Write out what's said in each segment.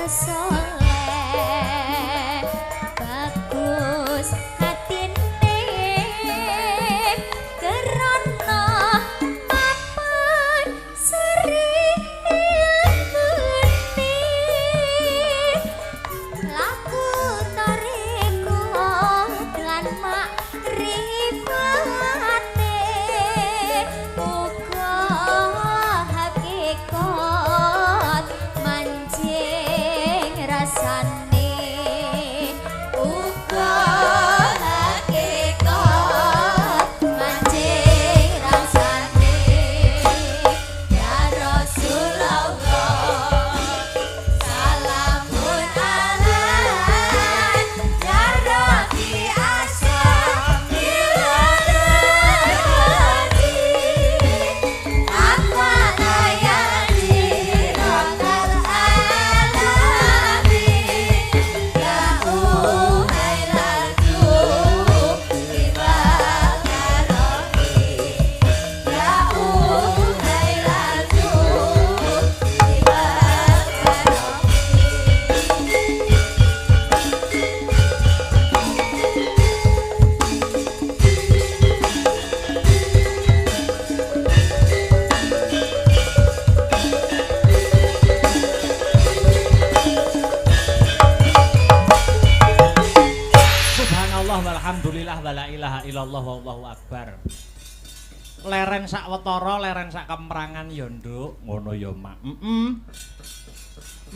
soleh bagus hatine kerana papan seri ilmune laku toreko lan makrifate uga hakikat manjing rasane uga hakikat manjing rasane ya Rasulullah salamun alaik ya Rabbi ashabil hadi apa layani rotal alami ya uhailal jubi bakarohi ya uhailal jubi Subhanallah walhamdulillah wala ilaha illallah wallahu akbar. Leren sawetara, leren sak kemrangan ya, Nduk. Ngono ya, Mak.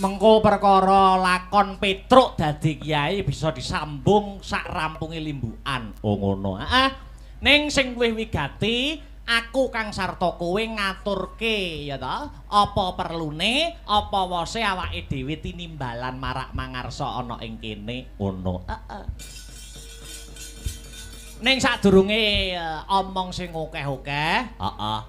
Mengko perkara lakon Petruk dadi kiai bisa disambung sak rampunge limbukan. Oh ngono. Heeh. Ning sing luwih wigati aku Kang Sarta kowe ngaturke ya ta, apa perlune, apa wose awake dhewe tinimbalan marak mangarsa ana ing kene. Ngono. Heeh. Ning sadurunge omong sing akeh-akeh, heeh.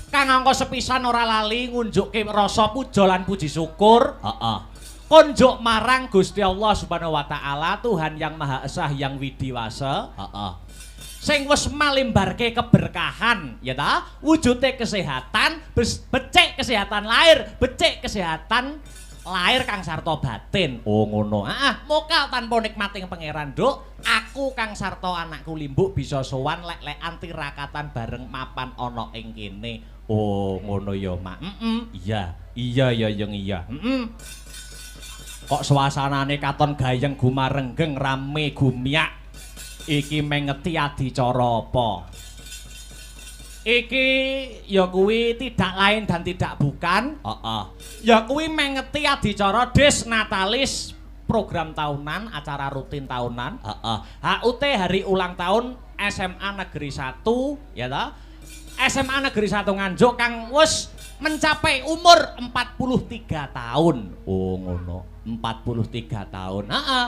Kang angka sepisan ora lali ngunjukke rasa puja lan puji syukur, heeh. Konjuk marang Gusti Allah Subhanahu wa taala, Tuhan yang Maha Esa yang widiwasa, heeh. Sing wis malimbarke keberkahan, ya ta? Wujude kesehatan, becik kesehatan lahir, becik kesehatan lahir Kang Sarta batin. Oh ngono. Heeh, mokal tanpa nikmating pangeran, Nduk. Aku Kang Sarta anakku Limbuk bisa sowan lek-lekan tirakatan bareng mapan ana ing kene. Oh ngono ya, Mak. Iya. Iya ya yang iya. Kok suasanane katon gayeng gumarenggeng rame gumiak. Iki mengeti adicara apa? Iki ya kuwi tidak lain dan tidak bukan. Heeh. Ya kuwi mengeti adicara Des Natalis, program tahunan, acara rutin tahunan. Heeh. HUT hari ulang tahun SMA Negeri 1, ya ta? SMA Negeri 1 Nganjuk kang wis mencapai umur 43 tahun. Oh ngono. 43 tahun. Heeh.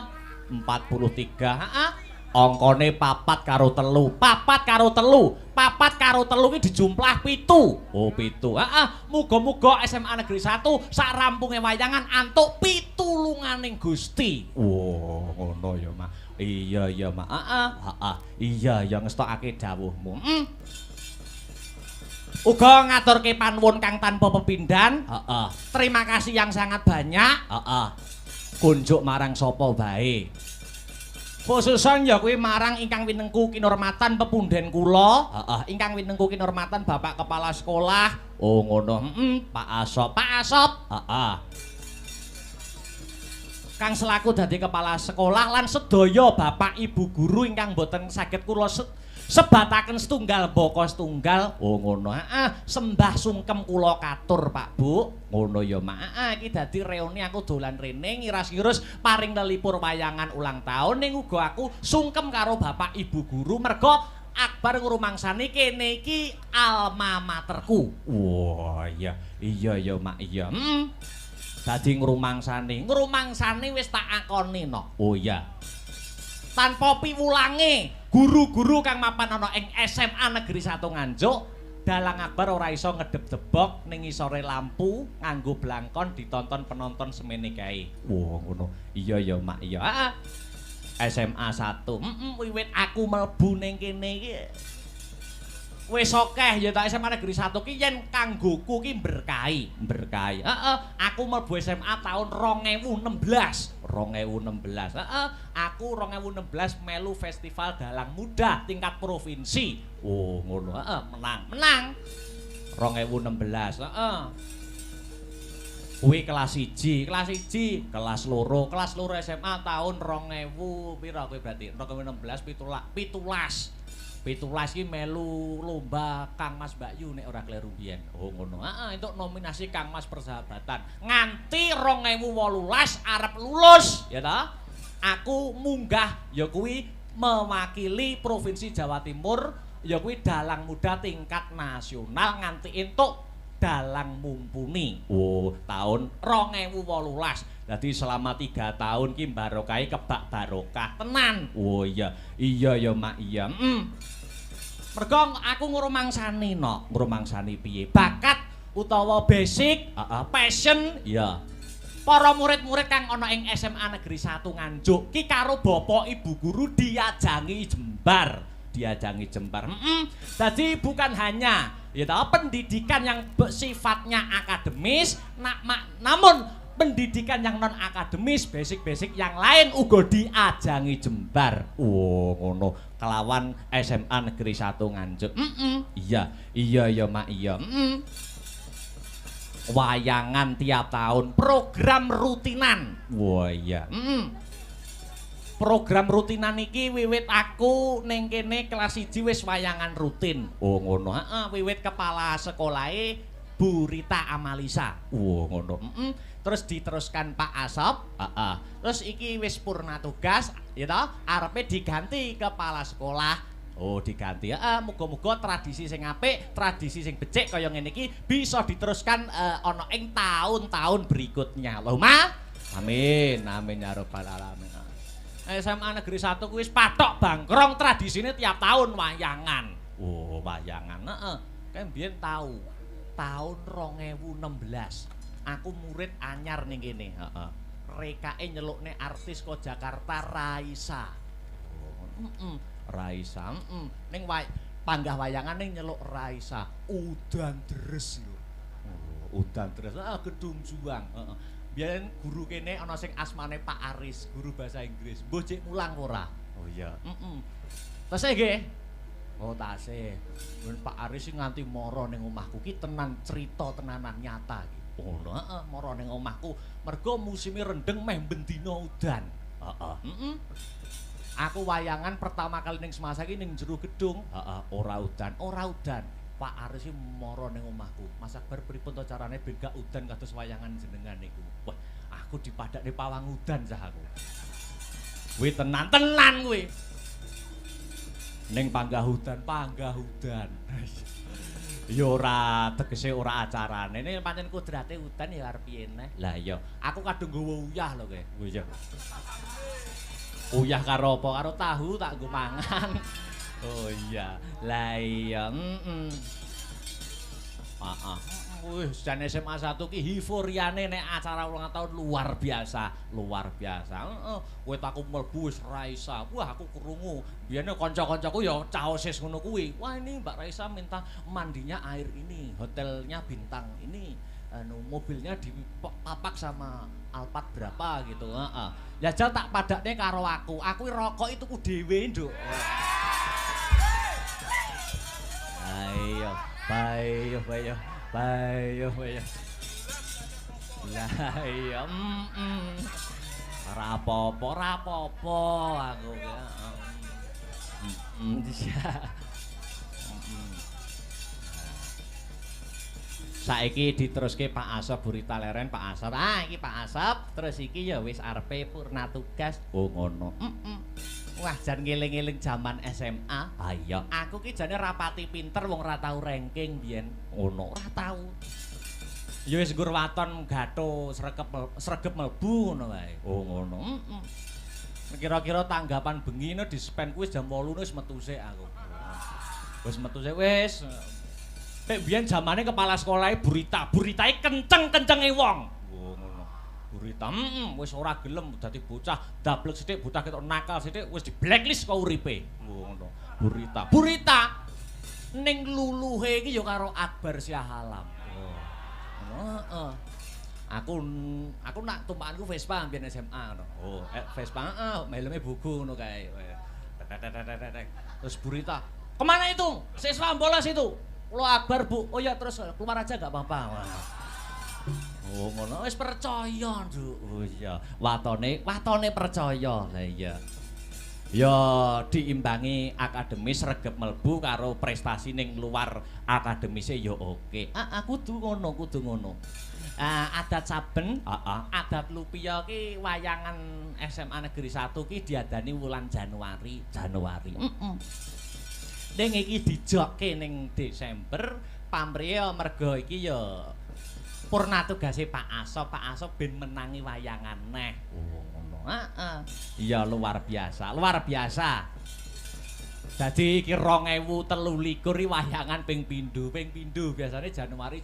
43. Heeh. Angkane papat karo telu, papat karo telu, papat karo telu iki dijumplah 7. Oh 7. Heeh, muga-muga SMA Negeri 1 sak rampunge wayangan antuk pitulunganing Gusti. Oh, ngono ya, Mak. Iya ya, Mak. Heeh, heeh. Iya ya ngestokake dawuhmu. Uga ngaturke panuwun kang tanpa pepindhan. Heeh. Terima kasih yang sangat banyak. Heeh. Kunjuk marang sapa bae. Khususan ya kuwi marang ingkang winengku kinurmatan pepunden kula, heeh, ingkang winengku kinurmatan Bapak Kepala Sekolah. Oh ngono, Pak Asop, Pak Asop, heeh. Kang selaku dadi kepala sekolah lan sedaya Bapak Ibu guru ingkang boten saged kula sebataken setunggal baka setunggal. Oh ngono, heeh, sembah sungkem kula katur Pak Bu. Ngono ya Mak. Heeh, iki dadi reuni aku dolan rene ngiras-ngiras paring lelipur wayangan ulang tahun ning uga aku sungkem karo Bapak Ibu guru merga Akbar ngrumangsani kene iki alma materku. Wah, iya. Iya ya Mak, iya. Dadi ngrumangsani wis tak akoni no. Oh iya. Tanpa piwulange guru-guru kang mapan ana ing SMA Negeri 1 Nganjuk, Dalang Akbar ora iso ngedep-debok ning isore lampu nganggo blangkon ditonton penonton semene kae. Wah, ngono. Iya ya, Mak, iya. Heeh. SMA 1. Wiwit aku mlebu ning kene iki wis akeh ya ta SMA Negeri 1 ki yen kanggoku ki berkahi. Heeh, aku mlebu SMA tahun 2016. Heeh, aku 2016 melu festival dalang muda tingkat provinsi. Oh, ngono. Heeh, menang. 2016. Heeh. Kuwi kelas 1, kelas loro SMA tahun 2000 pira kuwi berarti 2016 17 ki melu lomba Kang Mas Mbakyu nek ora kleru biyen. Oh ngono. Heeh, entuk nominasi Kang Mas Persahabatan. Nganti 2018 arep lulus, ya ta? Aku munggah ya kuwi mewakili Provinsi Jawa Timur, ya kuwi dalang muda tingkat nasional nganti entuk dalang mumpuni. Oh, tahun 2018. Jadi selama 3 tahun ki barokai kebak barokah tenan. Oh iya ya Mak iya. Mergo aku ngrumangsani ngrumangsani piye? Bakat utawa basic, passion, ya. Para murid-murid kang ana ing SMA Negeri 1 Nganjuk ki karo bapak ibu guru diajangi jembar. Jadi bukan hanya ya pendidikan yang sifatnya akademis, namun pendidikan yang non akademis, basic yang lain uga diajangi jembar. Oh, ngono. Kelawan SMA Negeri 1 Nganjuk. Iya ya Mak iya. Wayangan tiap tahun, program rutinan. Wah iya. Program rutinan iki wiwit aku ning kene kelas 1 wis wayangan rutin. Oh ngono. Heeh, wiwit kepala sekolahe Bu Rita Amalisa. Oh ngono. Terus diteruskan Pak Asop. Terus iki wis purna tugas, ya toh, arepe diganti kepala sekolah. Oh diganti. Muga-muga tradisi sing apik, tradisi sing becik kaya ngene iki bisa diteruskan ana ing tahun-tahun berikutnya. Loh, Ma. Amin ya rabbal alamin. SMA Negeri 1 kuwi wis patok bangkrong tradisine tiap tahun wayangan. Oh, wayangan. Heeh. Kan biyen tahun 2016. Aku murid anyar ning kene, heeh. Rekake nyelukne artis kok Jakarta Raisa. Raisa, ning panggah wayangan ning nyeluk Raisa. Udan deres lho. Oh, udan deres. Gedung Juang, heeh. Biyen guru kene ana sing asmane Pak Aris, guru bahasa Inggris. Mbok cek mulang ora? Oh iya. Tasih nggih. Oh tasih. Pak Aris sing nganti mara ning omahku ki tenan cerita tenanan nyata iki. Oh heeh, mara ning omahku mergo musime rendeng meh bendina udan. Heeh. Aku wayangan pertama kali ning semasa iki ning jero gedung. Heeh, ora udan. Pak Aris iki mara ning omahku. Mas Akbar pripun to carane ben gak udan kados wayangan jenengan niku. Wah, aku dipadakne pawang udan sah aku. Kuwi tenan kuwi. Ning panggah udan. Ya ora tegese ora acarane. Ini pancen kudrate udan ya arep piye neh. Lah iya, aku kadung nggawa uyah lho kowe. Oh iya. Uyah karo apa? Karo tahu tak nggo mangan. Oh iya. Lah iya, Wih, jan SMA 1 ki euforiane nek acara ulang tahun luar biasa. Kowe tak mlebu wis Raisa. Wah, aku krungu. Biyene kanca-kancaku ya caosis ngono kuwi. Wah, ini Mbak Raisa minta mandinya air ini, hotelnya bintang ini. Mobilnya dipapak sama Alphard berapa gitu. Heeh. Ya jal tak padakne karo aku. Aku rokok itu ku dhewe, Nduk. Ayo, bayo. Lah iya, ora apa-apa aku ki. Saiki diteruske Pak Asop Burita Leren, Pak Asop. Iki Pak Asop, terus iki ya wis arepe purna tugas. Oh ngono. Wah, jan ngeling-eling jaman SMA. Ah iya. Aku ki jane rapati pinter wong ora tau ranking biyen. Ngono, ora tau. Ya wis nggur waton gatho sregep mlebu ngono wae. Oh ngono. Kira-kira tanggapan bengi di spend kuwi jam 8 wis metu sik aku. Wis metu sik wis. Nek biyen zamane kepala sekolahe buritae kenceng-kencenge wong. Burita, wis ora gelem dadi bocah dablek sithik, bocah ketok nakal sithik wis di blacklist kok uripe. Ngono. Burita. ning luluhe iki ya karo Akbar Syah Alam. Heeh. Aku nak tumpakanku Vespa mbiyen SMA ngono. Oh, Vespa helme buku ngono kae. Terus Burita, "Kemana itu? Siswa bolos itu." "Lo Akbar, Bu." "Oh ya, terus keluar aja enggak apa-apa." Oh, ngono wis percaya, Nduk. Oh iya, watone percaya. Lah iya. Ya diimbangi akademis regep melbu karo prestasi ning luar akademise ya oke. Kudu ngono. Adat saben, adat Lupia ki wayangan SMA Negeri 1 ki diadani wulan Januari. Ning iki dijokke ning Desember, pamrih mergo iki ya purna tugase Pak Aso ben menangi wayangan neh. Oh ngono. Iya luar biasa. Dadi iki 2023 iki wayangan ping pindho biasane Januari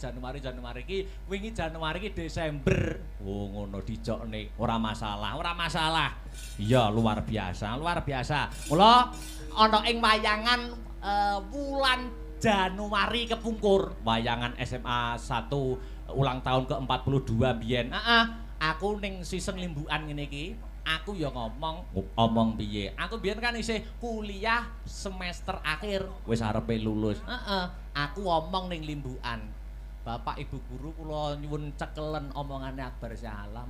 iki wingi Januari iki Desember. Oh ngono dijokne ora masalah. Iya luar biasa. Mula ana ing wayangan wulan Januari kepungkur wayangan SMA 1 ulang tahun ke-42 biyen. Aku ning season limbukan ngene iki aku ya ngomong piye. Aku biyen kan isih kuliah semester akhir, wis arepe lulus. Aku ngomong ning limbukan. Bapak Ibu guru kula nyuwun cekelen omongane Akbar Syah Alam.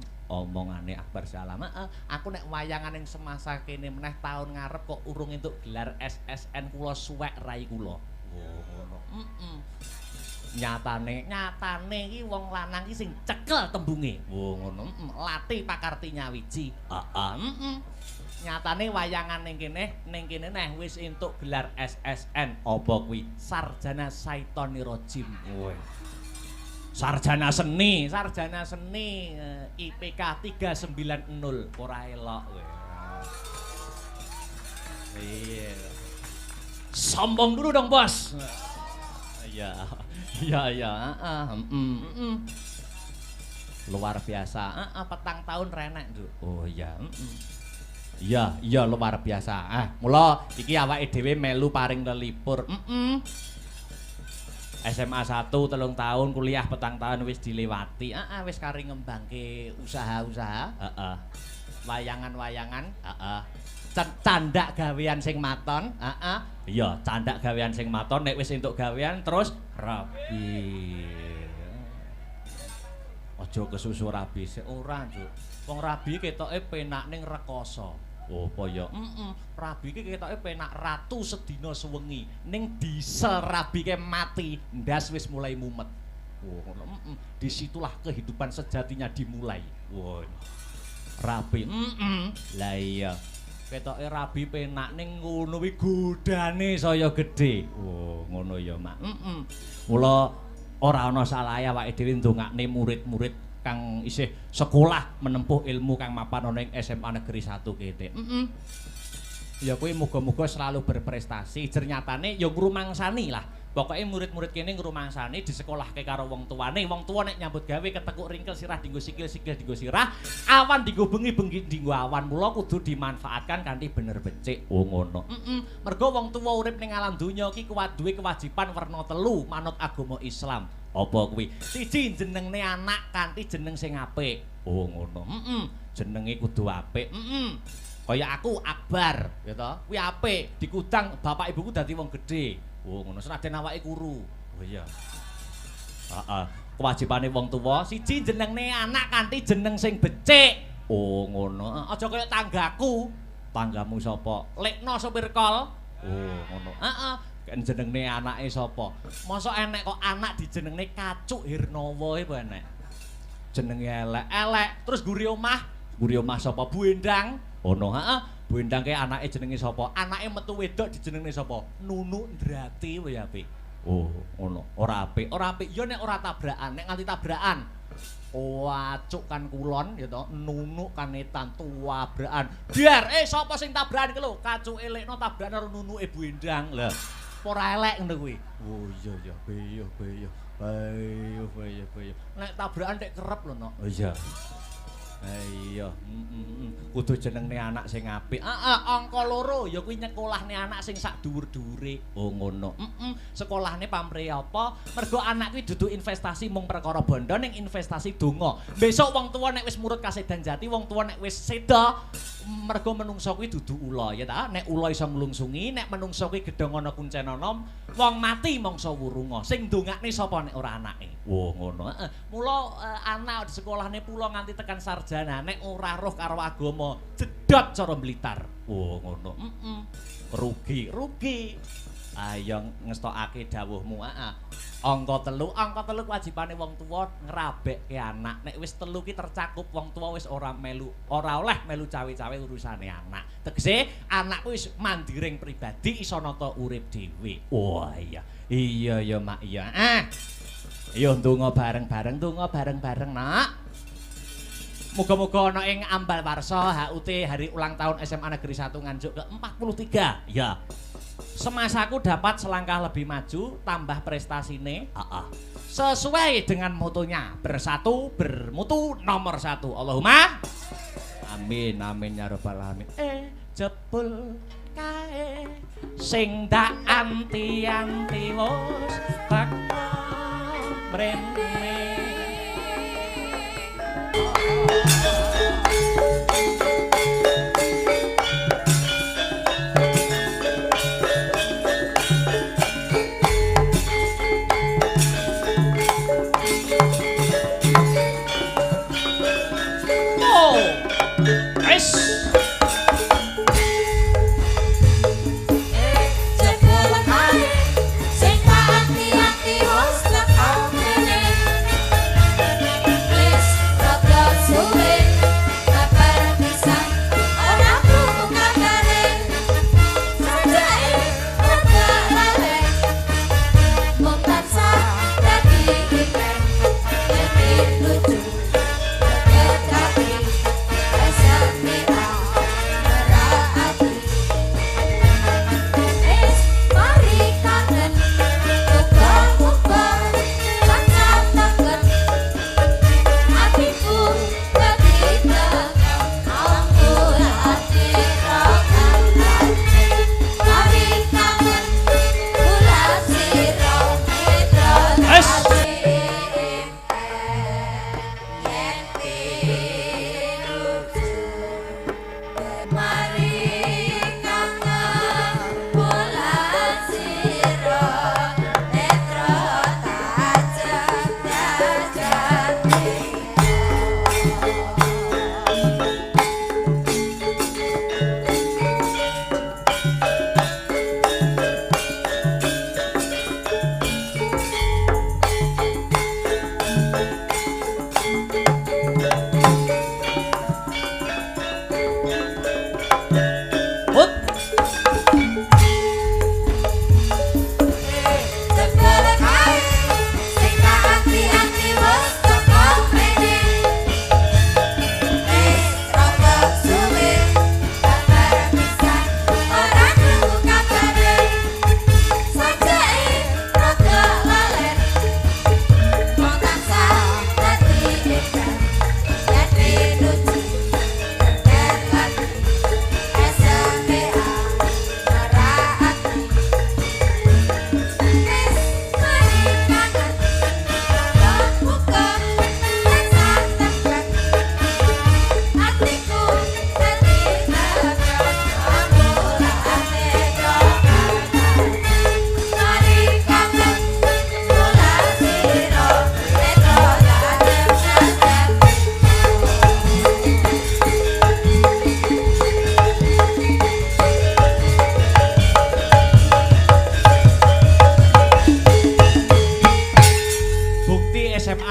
Aku nek wayangan ning semasa kene meneh taun ngarep kok urung entuk gelar SSN kula suwek rai kula. Oh ngono. Nyatane iki wong lanang iki sing cekel tembunge. Oh ngono. Latih pakarti nyawiji. Nyatane wayangan ning kene neh wis entuk gelar SSN. Apa kuwi? Sarjana Syaitoni Rajim. Sarjana seni IPK 390. Ora elok kowe. Iya. Sombong dulu dong, Bos. Iya. Luar biasa. Petang tahun renek, Nduk. Oh iya. Iya luar biasa. Mula iki awake dhewe melu paring lelipur. SMA 1 3 tahun, kuliah petang tahun wis dilewati. Wis kari ngembangke usaha-usaha. Wayangan-wayangan. Candak gawean sing maton. Iya, candak gawean sing maton nek wis entuk gawean terus rabi. Aja kesusu rabi sik ora, Cuk. Wong rabi ketoke penak ning rekoso. Oh, apa ya? Rabi ki ketoke penak ratu sedina sewengi. Ning diesel rabi ke mati, ndas wis mulai mumet. Oh, ngono. Disitulah kehidupan sejatinya dimulai. Wah. Rabi. Lah iya. Ketoke rabi penak ning ngono kuwi godane saya gedhe. Oh, ngono ya, Mak. Mula ora ana salahe awake dhewe ndongakne murid-murid kang isih sekolah menempuh ilmu kang mapan ana ing SMA Negeri 1 kete. Ya kuwi muga-muga selalu berprestasi. Ternyatane ya ngrumangsani lah. Pokoke murid-murid kene ngrumangsani disekolahke karo wong tuane. Wong tua nek nyambut gawe ketekuk ringkel sirah dinggo sikil dinggo sirah, awan dinggo bengi dinggo awan. Mula kudu dimanfaatkan kanthi bener becik. Oh ngono. Mergo wong tua urip ning alam donya iki kuwat duwe kewajiban werna 3 manut agama Islam. Apa kuwi? Siji jenengne anak kanthi jeneng sing apik. Oh ngono. Jenenge kudu apik. Kaya aku Akbar, ya toh. Kuwi apik, dikudang bapak ibuku dadi wong gedhe. Oh ngono, senajan awake kuru. Oh iya. Kewajibane wong tuwa siji jenengne anak kanthi jeneng sing becik. Oh ngono. Aja kaya tanggaku. Tanggamu sapa? Lekno sopir kol. Oh ngono. Kan jenengne anake sapa? Mosok enek kok anak dijenengne Kacuk Hirnawa apa enek? Jenenge elek. Terus guri omah sapa? Bu Endang. Ono, Bu Endang ki anake jenenge sapa? Anake metu wedok dijenengne sapa? Nunu Ndrati wae apik. Oh, ngono. Ora apik. Ya nek ora tabrakan, nek nganti tabrakan. Wacuk kan kulon ya to, Nunu kan etan tuwabrakan. Biar sapa sing tabrakan iki lho? Kacuke lekno tabrakan karo nunuke Bu Endang. Lah, ora elek ngono kuwi. Oh iya. Beyo. Nek tabrakan nek kerep lho, Nok. Oh iya. Iya, kudu jenenge anak sing apik. Heeh, angka 2 ya kuwi nyekolahne anak sing sak dhuwur-dhuwure. Oh ngono. Sekolahne pamrih apa? Mergo anak kuwi dudu investasi mung perkara bondo ning investasi donga. Besok wong tuwa nek wis murut kasedan jati, wong tuwa nek wis seda, mergo menungso kuwi dudu ula ya ta. Nek ula iso nglungsungi, nek menungso kuwi gedhong ana kuncen ana, wong mati mangsa wurunga. Sing ndongakne sapa nek ora anake? Wah, ngono. Heeh. Mula anak di sekolahne pula nganti tekan sarjana, nek ora roh karo agama, jedot cara Blitar. Wah, ngono. Rugi. Ayo ngestokake dawuhmu. Heeh. Angka 3 kewajibane wong tuwa ngrabekke anak. Nek wis 3 ki tercakup wong tuwa wis ora oleh melu cawe-cawe urusane anak. Tegese anakku wis mandiring pribadi iso nata urip dhewe. Wah, iya. Iya ya, Mak, iya. Yo ndonga bareng-bareng, Nak. Muga-muga ana ing ambal warsa HUT hari ulang tahun SMA Negeri 1 Nganjuk ke-43. Ya. Semasaku dapat selangkah lebih maju, tambah prestasine. Sesuai dengan motonya, bersatu, bermutu, nomor 1. Allahumma amin, amin ya rabbal alamin. Jebul kae sing dak anti-anti wis teko mrene.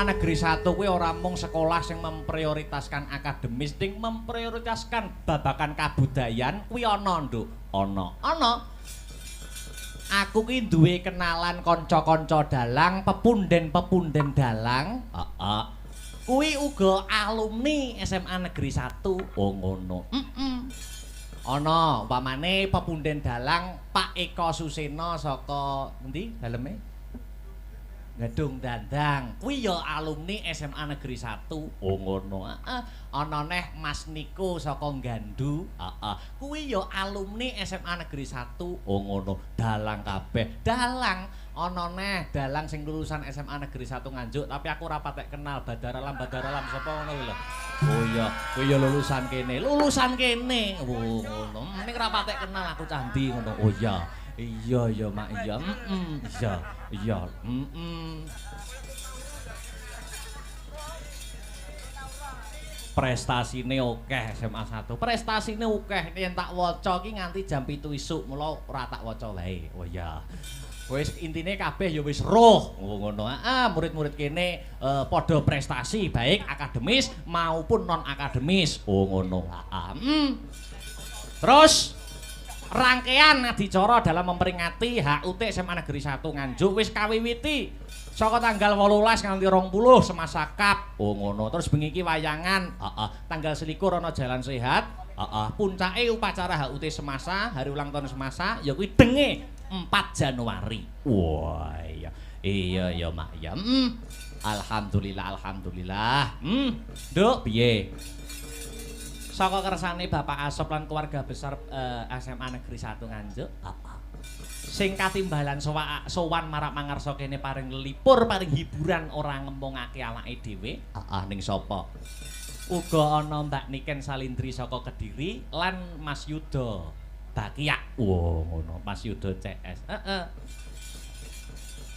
Negeri 1 kuwi ora mung sekolah sing memprioritaskan akademis, ning memprioritaskan babakan kabudayan kuwi ana, Nduk. Ana. Aku ki duwe kenalan kanca-kanca dalang, pepunden-pepunden dalang. Heeh. Kuwi uga alumni SMA Negeri 1. Oh ngono. Ana umpamane pepunden dalang Pak Eko Suseno saka endi daleme? Gedung Dandang. Kuwi ya alumni SMA Negeri 1. Oh ngono. Ana neh Mas Niko saka Gandu. Heeh. Kuwi ya alumni SMA Negeri 1. Oh ngono. Dalang kabeh. Dalang. Ana neh dalang sing lulusan SMA Negeri 1 Nganjuk, tapi aku ora patek kenal Badaralam sapa ngono kuwi lho. Oh iya, kuwi ya lulusan kene. Lulusan kene. Oh ngono. Ning ora patek kenal aku candi ngono. Oh iya. Iya ya Mak iya. Iya. Prestasine akeh SMA 1. Prestasine akeh yen tak waca ki nganti jam 7 isuk, mula ora tak waca wae. Oh iya. Wis intine kabeh ya wis roh. Oh ngono. Murid-murid kene padha prestasi baik akademis maupun non akademis. Oh ngono. Terus rangkaian adicara dalam memperingati HUT SMA Negeri 1 Nganjuk wis kawiwiti saka tanggal 18 nganti 20 semasa kap. Oh ngono. Terus bengi iki wayangan. Tanggal 21 ana Jalan Sehat. Puncake upacara HUT semasa, hari ulang tahun semasa ya kuwi denge 4 Januari. Wah iya. Iya ya Mak ya. Alhamdulillah. Nduk piye? Saka kersane Bapak Asop lan keluarga besar SMA Negeri 1 Nganjuk. Sing katimbalan sowan marak mangarsa kene paring lelipur, paring hiburan ora ngempungake awake dhewe. Ning sapa? Uga ana Mbak Niken Salindri saka Kediri lan Mas Yuda Bakiak. Wow, ngono Mas Yuda CS.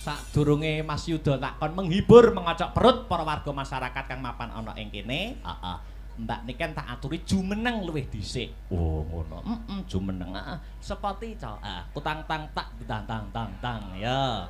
Sadurunge Mas Yuda takon menghibur mengocok perut para warga masyarakat kang mapan ana ing kene. Mbak Niken tak aturi jumeneng luwih dhisik. Oh ngono. Jumeneng. Sepati cok. Kutang tang tak tang ya.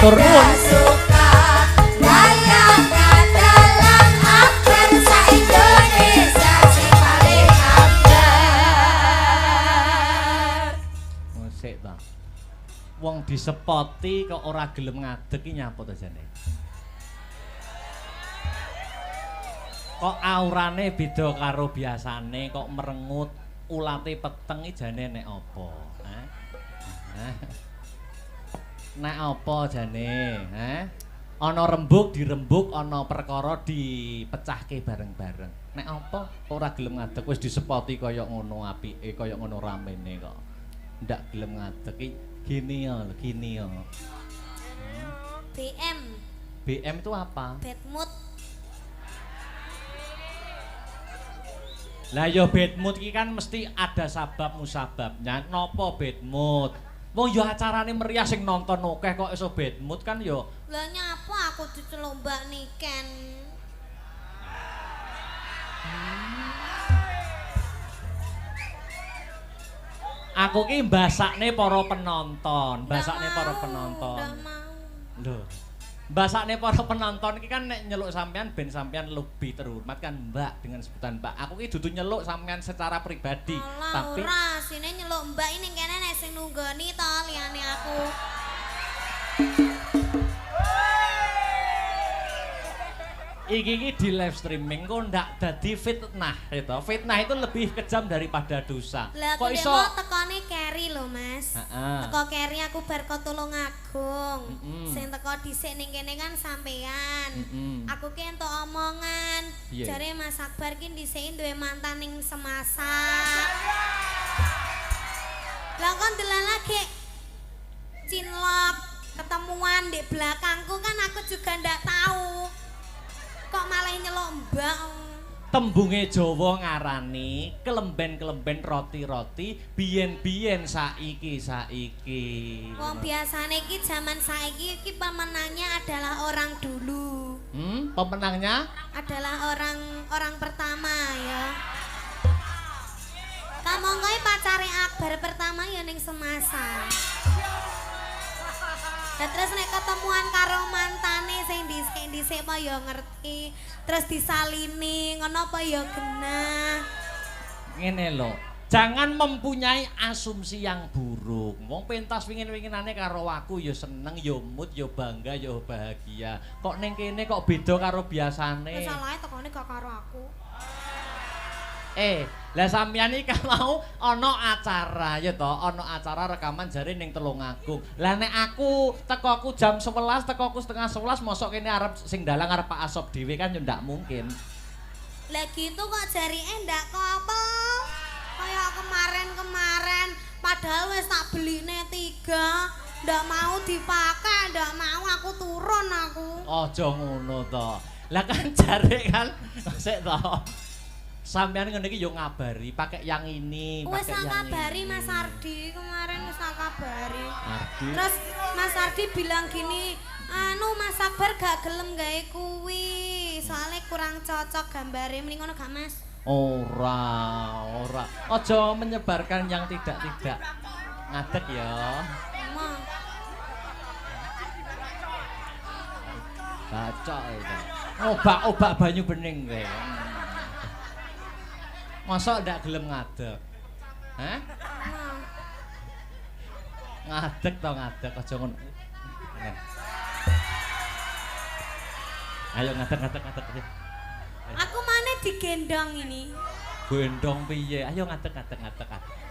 Matur nuwun. Musik ta. Wong disepoti kok ora gelem ngadeg iki nyapa to jane? Kok aurane beda karo biasane, kok merengut, ulate peteng iki jane nek apa? Nek apa jane? Ana rembug dirembug, ana perkara dipecahke bareng-bareng. Nek apa ora gelem ngadeg wis disepoti kaya ngono apike, kaya ngono ramene kok. Ndak gelem ngadeg iki gini ya. BM. BM itu apa? Bad mood. Lah ya bad mood iki kan mesti ada sabab musababnya. Napa bad mood? Wong ya acarane meriah sing nonton akeh kok iso bad mood kan ya. Lah nyapa aku diceluk Mbak Niken. Aku ki mbasakne para penonton, mbasakne para penonton. Lho. Mbasakne para penonton iki kan nek nyeluk sampean ben sampean lebih terhormat kan Mbak dengan sebutan Mbak. Aku ki dudu nyeluk sampean secara pribadi, tapi ora sine nyeluk Mbak ini kene nek sing nunggoni to liyane aku. Iki di live streaming kok ndak dadi fitnah itu. Fitnah itu lebih kejam daripada dosa. Lah kok iso tekone Keri lho Mas. Teko Keri aku bar tulung agung. Sing teko dhisik ning kene kan sampean. Aku ki entuk omongan. Jare Mas Akbar ki dhisik duwe mantan ning semasa. Lah kon delalake cinlok ketemuan di belakangku kan aku juga ndak tahu. Kok malah nyelok Mbak. Tembunge Jawa ngarani kelemben-kelemben roti-roti biyen-biyen saiki. Wong biasane iki jaman saiki iki pemenangnya adalah orang dulu. Pemenangnya adalah orang pertama ya. Kamongkoe pacare Akbar pertama ya ning Semasa. Terus nek ketemuan karo mantane sing dhisik-dhisik apa ya ngerti, terus disalini ngono apa ya genah. Ngene lho, jangan mempunyai asumsi yang buruk. Wong pentas wingin-winginane karo aku ya seneng, ya mood, ya bangga, ya bahagia. Kok ning kene kok beda karo biasane? Masalahe tekone gak karo aku. Lah sampeyan iki mau ana acara ya to, ana acara rekaman jare ning Tulungagung. Lah nek aku teko jam 11, teko setengah 11 mosok kene arep sing dalang arep Pak Asop dhewe kan ya ndak mungkin. Lah gitu kok jarine ndak apa. Kayak kemarin padahal wis tak beline 3, ndak mau dipakai, ndak mau aku turun aku. Aja ngono to. Lah kan jare kan sik to. Sampeyan ngene iki yo ngabari, pakai yang ini, pakai yang ini. Wis ngabari Mas Ardi, kemarin wis ngabari. Terus Mas Ardi bilang gini, anu Mas Akbar gak gelem gawe kuwi, soalnya kurang cocok gambare, mending ngono gak Mas? Ora. Aja menyebarkan yang tidak-tidak. Ngadeg ya. Baca itu. Obak banyu bening kowe. Masa ndak gelem ngadeg? Hah? Ngadeg aja ngono. Ayo ngadeg. Aku maneh digendong ini. Gendong piye? Ayo ngadeg.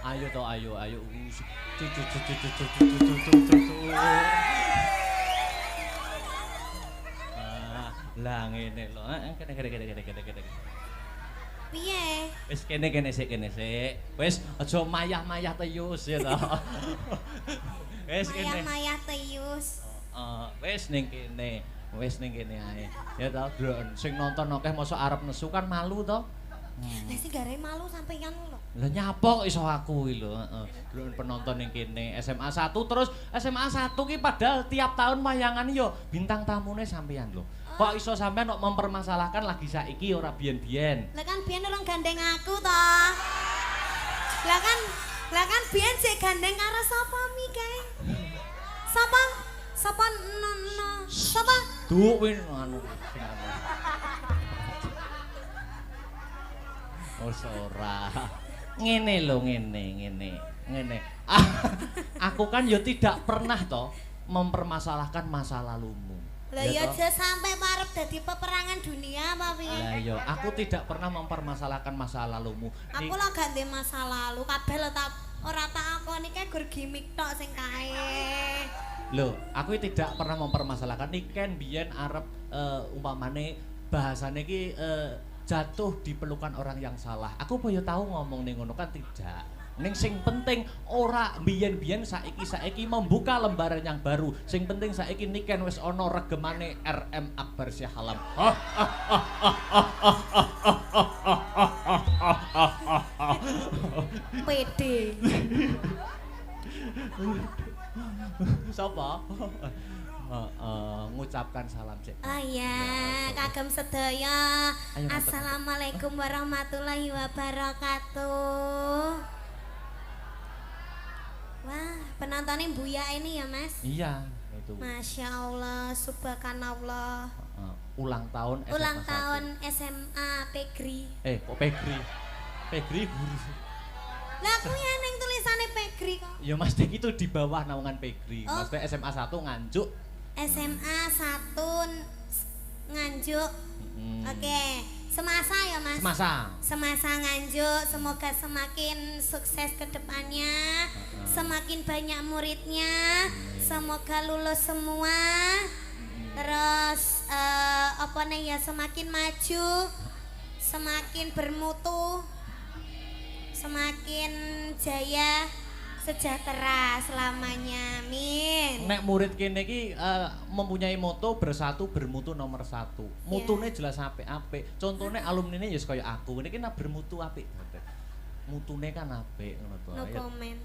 Ayo to, ayo. Lah ngene lho. Kene. Piye? Wis kene sik. Wis aja mayah-mayah teyus ya to. Wis kene. Mayah teyus. Wis ning kene ae. Ya to, Dron. Sing nonton akeh mosok arep nesu kan malu to. Lah sing gare malu sampeyan lho. Lah nyapa kok iso aku iki lho, heeh. Dron penonton ning kene SMA 1 terus SMA 1 ki padahal tiap tahun wayangan yo bintang tamune sampeyan lho. Kok iso sampean kok mempermasalahkan lagi saiki ora biyen-biyen? Lah kan biyen orang gandeng aku to. Lah kan biyen sik gandeng karo sapa mi kae? Sapa no. Sapa? Duh win anu. Oh ora. Ngene lho ngene. Aku kan yo tidak pernah toh mempermasalahkan masa lalumu. Lah ya aja sampai parep dadi peperangan dunia apa piye? Lah yo, aku tidak pernah mempermasalahkan masa lalumu. Aku lah gak ndek masa lalu, kabeh lho tak ora tak akoni kae gur gimmick tok sing kae. Loh, aku tidak pernah mempermasalahkan niken biyen arep umpamane bahasane iki jatuh di pelukan orang yang salah. Aku boyo tahu ngomong ning ngono kan tidak. Ning sing penting ora biyen-biyen saiki membuka lembaran yang baru. Sing penting saiki niken wis ana regemane RM Akbar Syahalam. Pede. Sapa? Ngucapkan salam cek. Iya, kagem sedaya. Assalamualaikum warahmatullahi wabarakatuh. Wah, penontonnya Buya ini ya Mas? Iya, itu. Masya Allah, subhanallah. Ulang tahun SMA. Ulang tahun SMA Pegri. Kok Pegri? Pegri guru. Lah aku ya neng tulisannya Pegri kok. Ya Mas Dek itu di bawah naungan Pegri. Mas Dek SMA 1 Nganjuk. SMA 1 Nganjuk. Oke. Semasa ya Mas? Semasa Nganjuk, semoga semakin sukses ke depannya, semakin banyak muridnya, semoga lulus semua, terus apa nih ya semakin maju, semakin bermutu, semakin jaya, sejahtera selamanya, amin. Nek murid kene iki mempunyai moto bersatu bermutu nomor 1. Mutune jelas apik-apik. Contone alumnine ya kaya aku. Niki nek bermutu apik banget. Mutune kan apik ngono to. No comment.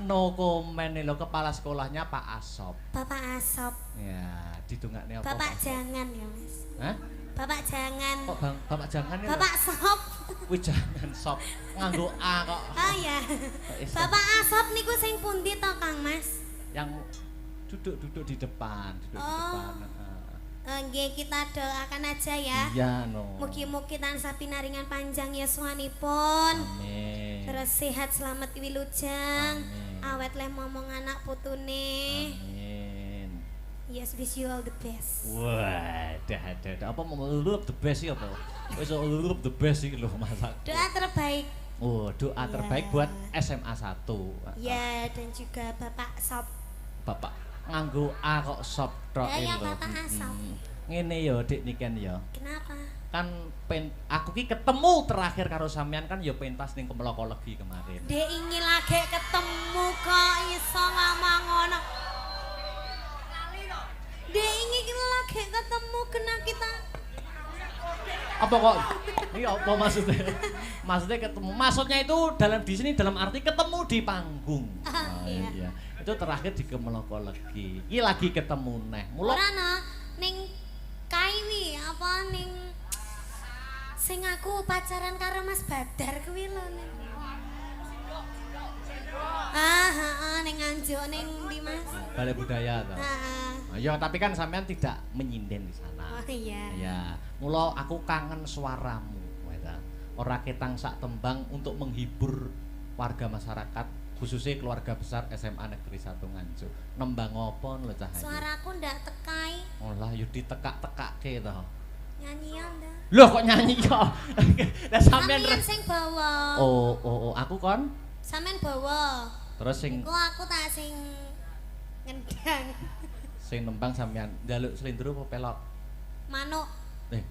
No comment lho kepala sekolahnya Pak Asop. Bapak Asop. Ya, didongakne apa? Bapak jangan ya, Mas. Hah? Bapak jangan. Kok Bapak jangan ya? Bapak Sop. Wih jangan sop. Nganggo A kok. Oh ya. Bapak Asop niku sing pundi to, Kang Mas? Yang duduk di depan, di depan. Nggih, kita doakan aja ya. Iya, no. Mugi-mugi tansah pinaringan panjang yuswanipun. Amin. Terus sehat selamat wilujeng. Amin. Awet leh momong anak putune. Amin. Yes, wish you all the best. Wah, dah. Apa mau lulup the best sih apa? Wis lulup the best sih lho masak. Doa terbaik. Oh, doa terbaik buat SMA 1. Ya, dan juga Bapak Sop. Bapak nganggo A kok sop tok Ya, lho. Bapak Asop. Ngene ya, Dik niken ya. Kenapa? Kan aku ki ketemu terakhir karo sampean kan ya pentas ning Kemlokologi kemarin. Dek ingin lagi ketemu kok iso ngomong ngono. Dek ingin lagi ketemu kena kita. Apa kok? Ini apa maksudnya? Maksudnya ketemu. Maksudnya itu dalam di sini dalam arti ketemu di panggung. Iya. Itu terakhir di Kemlokologi. Iki lagi ketemu neh. Ora no, ning Kaiwi apa ning sing aku pacaran karo Mas Badar kuwi lho ning. Ning Nganjuk ning ndi Mas? Balai Budaya toh. Heeh. Ya tapi kan sampean tidak menyinden di sana. Oh iya. Ya, mula aku kangen suaramu, weta. Ora ketang sak tembang untuk menghibur warga masyarakat, khususnya keluarga besar SMA Negeri 1 Nganjuk. Nembang apa lho cah? Suaraku ndak tekai. Olah yo ditekak-tekake to. Nyanyian dah. Loh kok nyanyi kok? Lah sampean sing bawa. Oh, aku kon. Sampean bawa. Terus sing aku tak sing ngendang. Sing nembang sampean njaluk slendro apa pelok? Manuk.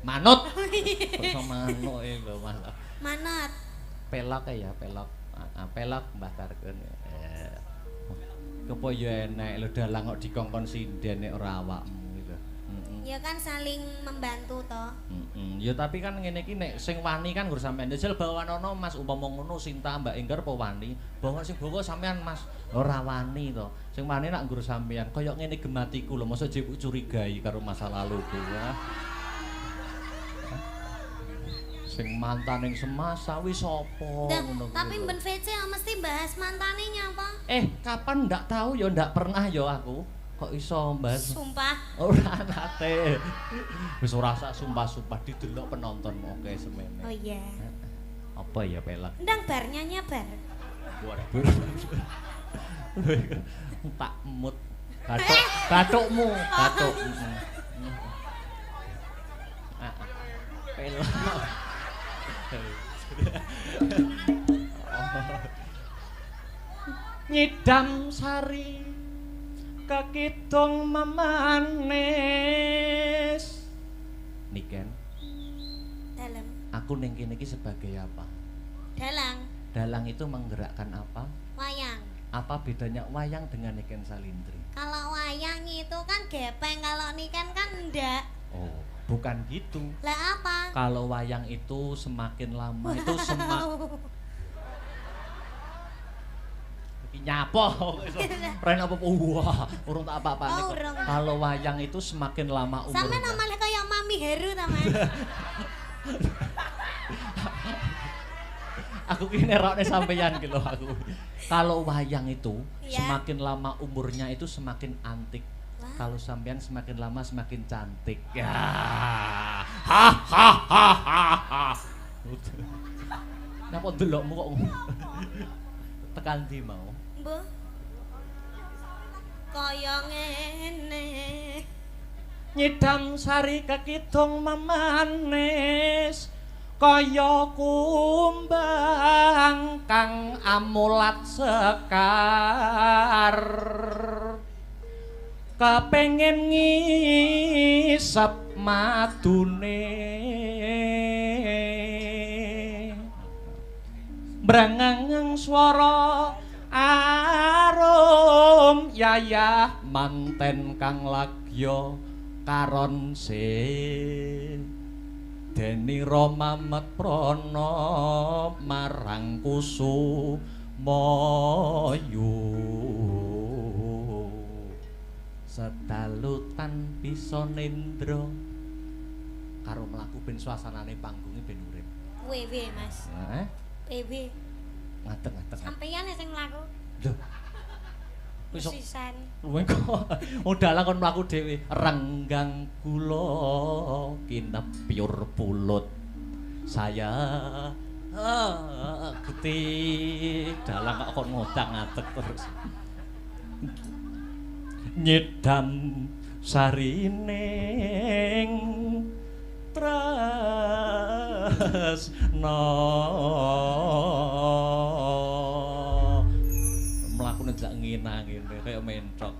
Manut. Kok manuk lho Mas. Manut. Pelok ya, pelok. Pelok Mbah Tarkun. Kepo yo enek lho dalang kok dikongkon sinden nek ora awakmu gitu. Ya kan saling membantu toh. Ya tapi kan ngene iki nek sing wani kan nggur sampean njel bawanono Mas umpama ngono Sinta Mbak Enggar apa wani? Bawa sing bawa sampean Mas ora wani to. Sing wani nak nggur sampean kaya ngene gematiku lho, mosok jebuk curigai karo masa laluku ya. Sing mantan ning semasa wis sapa ngono. Tapi Ben VC mesti bahas mantane nyapa? Kapan ndak tahu ya ndak pernah ya aku. Kok iso bahas? Sumpah. Ora nate. Wis ora sak sumpah-sumpah didelok penonton oke semene. Oh iya. Apa ya pelak? Ndang bar nyanyi bar. Waduh. Tak mut. Batukmu, batuk. Pelak. Nyidam sari kakidung memanis. Niken. Dalam. Aku ning kene iki sebagai apa? Dalang. Dalang itu menggerakkan apa? Wayang. Apa bedanya wayang dengan Niken Salindri? Kalau wayang itu kan gepeng, kalau Niken kan enggak. Oh, bukan gitu. Lah apa? Kalau wayang itu semakin lama itu nyapa ren apa wah urung tak apa-apa nih kalau wayang itu semakin lama umurnya sampe namanya kayak Mami Heru taman aku kini nerokne sampeyan gitu aku kalau wayang itu semakin lama umurnya itu semakin antik. Kalau sampean semakin lama semakin cantik ya hahaha napa delokmu kok tekan ndi mau Mbah kaya ngene nyidam sari kakidung memanis kaya kumbang kang amulat sekar kepengin ngisep madune brangangang swara arum yayah manten kang lagya karon se deni Mamet Prana marang Kusumayu setalutan bisa nendra karo mlaku ben suasanane panggunge ben urip. Wewe Mas. Heeh. Wewe. Ngadeg-ngadeg. Sampeyan sing mlaku. Lho. Wis sisan. Luwih kok modal kon mlaku dhewe. Renggang kula kinepyur pulut. Saya geti dalang kok kon ngodang-ngadeg terus. Nyedam sarining tresna mlakune jak ngina-ngene kaya mentok.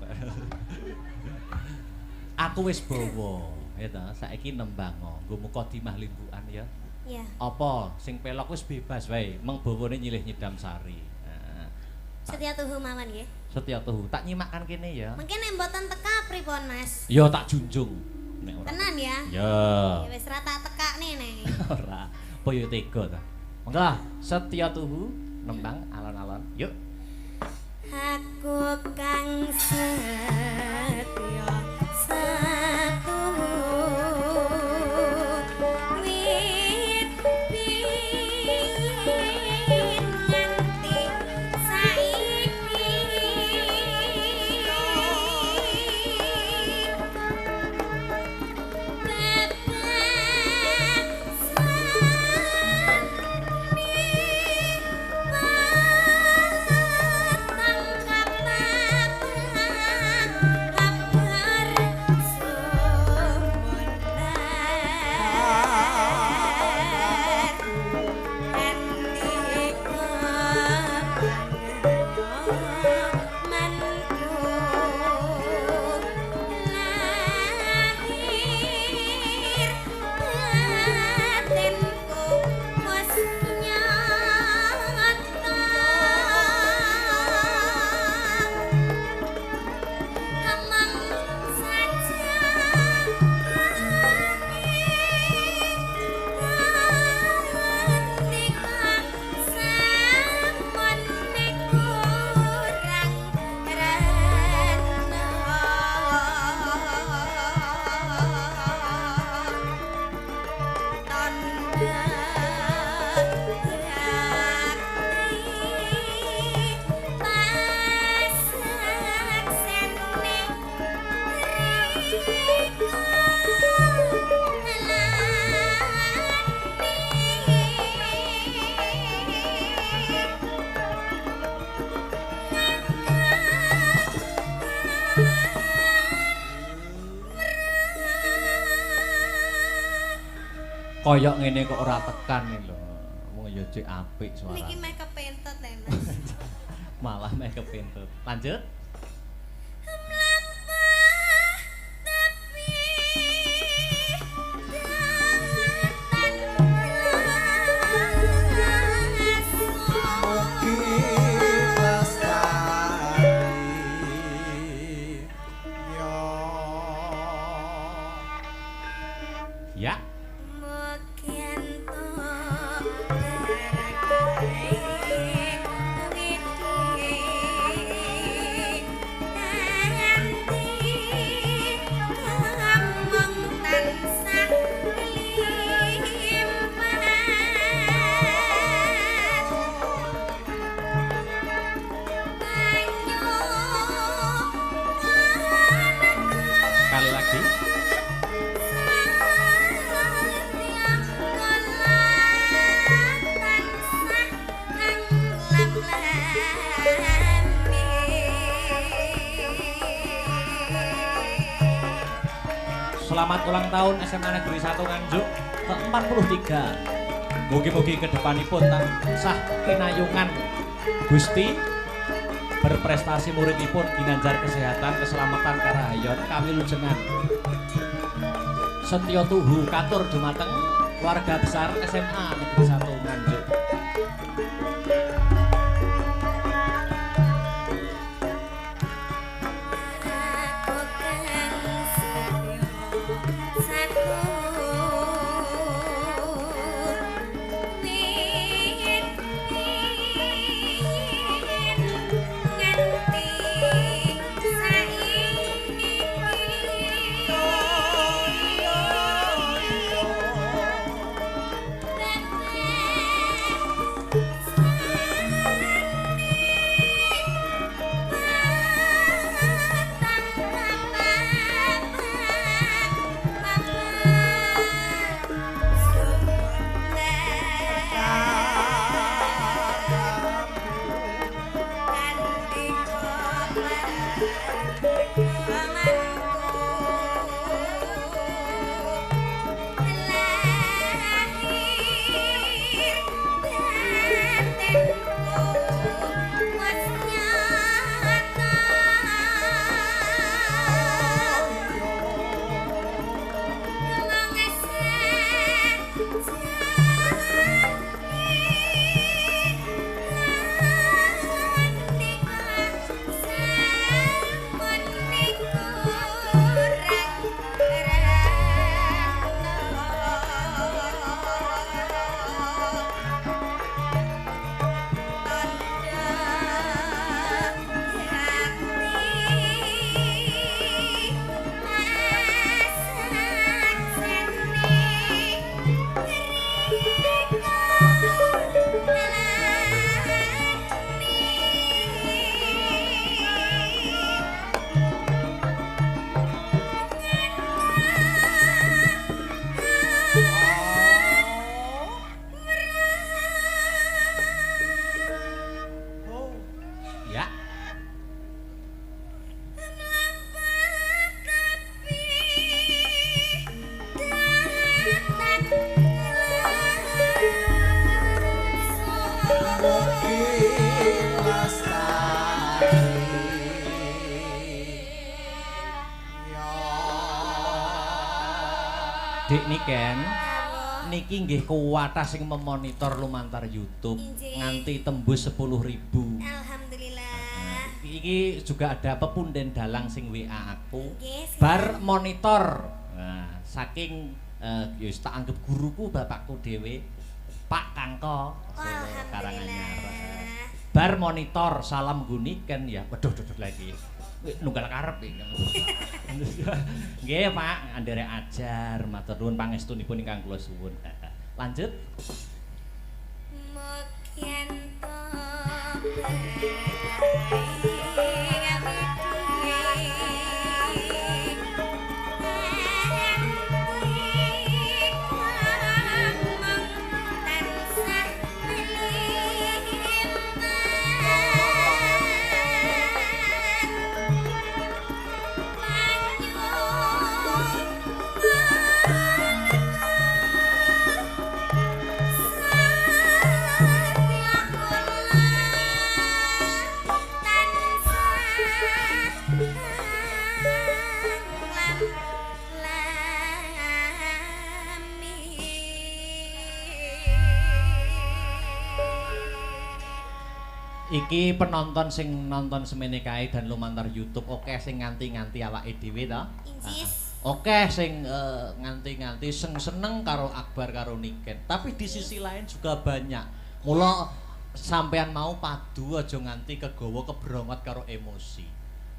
Aku wis bawa ya ta saiki nembang nggo Mukadimah Limbukan ya. Iya. Apa sing pelok wis bebas wae meng bawane nyilih nyedam sari. Setia tuhu mawon nggih. Setia tuhu tak nyimakkan kene ya. Mungkin nek mboten teka pripun Mas? Ya tak junjung. Nek ora. Tenan ya? Ya. Ya wis ra tak tekakne nek. Ora. Apa yo tega ta. Mangga setia tuhu nembang alon-alon. Yuk. Aku kang setya satuhu wit biyen nganti saiki Koyok ngene kok ora tekan lho. Wong ya cek apik suara. Niki meh kepentet Mas. Malah meh kepentut. Lanjut. Ya. Sekali lagi. Selamat ulang tahun SMA Negeri 1 Nganjuk ke-43. Mugi-mugi kedepanipun tansah pinayungan Gusti berprestasi muridipun ginanjar kesehatan, keselamatan karahayon kawilujengan. Setya tuhu katur dumateng keluarga besar SMA Negeri 1 Nganjuk. Dik Niken, niki nggih kuwatah sing memonitor lumantar YouTube nganti tembus 10.000. Alhamdulillah. Iki juga ada pepunden dalang sing WA aku. Bar monitor. Nah, saking ya tak anggap guruku bapakku dhewe, Pak Kangko Karanganyar. Bar monitor salam Guniken ya. Waduh lagi. Nunggal karep iki. Nggih, Pak, anderek ajar, matur nuwun pangestunipun ingkang kula suwun. Lanjut. Mokyen to Iki penonton sing nonton semene kae dan lumantar YouTube oke sing nganti-nganti awake dhewe to. Oke sing nganti-nganti seneng karo Akbar karo Niken. Tapi di sisi lain juga banyak. Mula sampean mau padu aja nganti kegawa kebrongot karo emosi.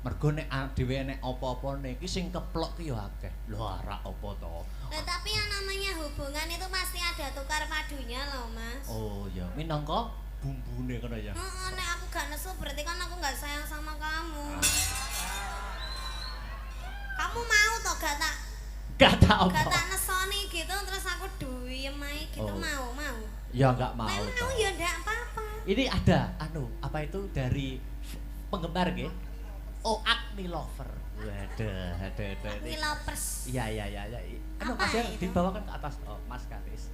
Mergo nek dhewe nek apa-apa iki sing keplok ki ya akeh. Lho ora apa to. Nah, tapi yang namanya hubungan itu pasti ada tukar padunya loh, Mas. Oh ya, minangka bumbune kono ya. Nek aku gak nesu berarti kan aku gak sayang sama kamu. Kamu mau toh gak tak nesoni gitu terus aku duyem ae gitu mau. Ya enggak mau. Nek mau ya ndak apa-apa. Ini ada apa itu dari penggemar nggih? Oh, Agni Lover. Waduh, Agni Lovers. Iya. Mas dibawakan ke atas. Oh, Mas Karis.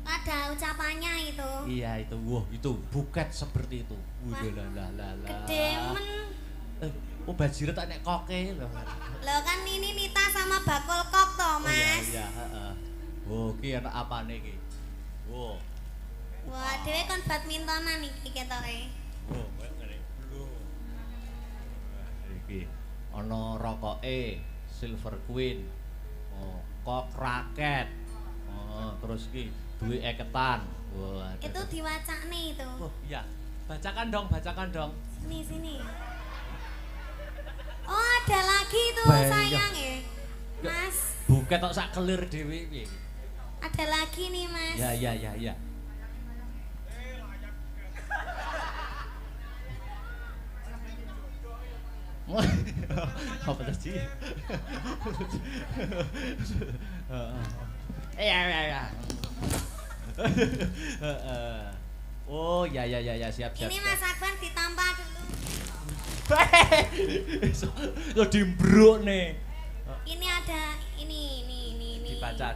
Ada ucapannya itu. Iya itu, wah itu buket seperti itu. Gede men. Oh bajiret nek koke lho. Loh kan ini Nita sama bakul kok toh, Mas. Iya, heeh. Oh, ki enak apane iki? Wow. Wah, dhewe kon badmintonan iki ketoke. Oh, ngene. Iki ana rokoke Silver Queen. Oh, kok raket. Oh, terus iki duwe eketan. Wah. Itu diwacane itu. Oh, iya. Bacakan dong. Sini. Oh, ada lagi tuh sayang ya. Mas. Buket tok sak kelir dhewe iki. Ada lagi nih, Mas. Ya. Apa tadi? Ya. Oh, ya, siap. Ini Mas Akbar ditampar dulu. Lo dimbruk nih. Ini ada ini. Dibaca.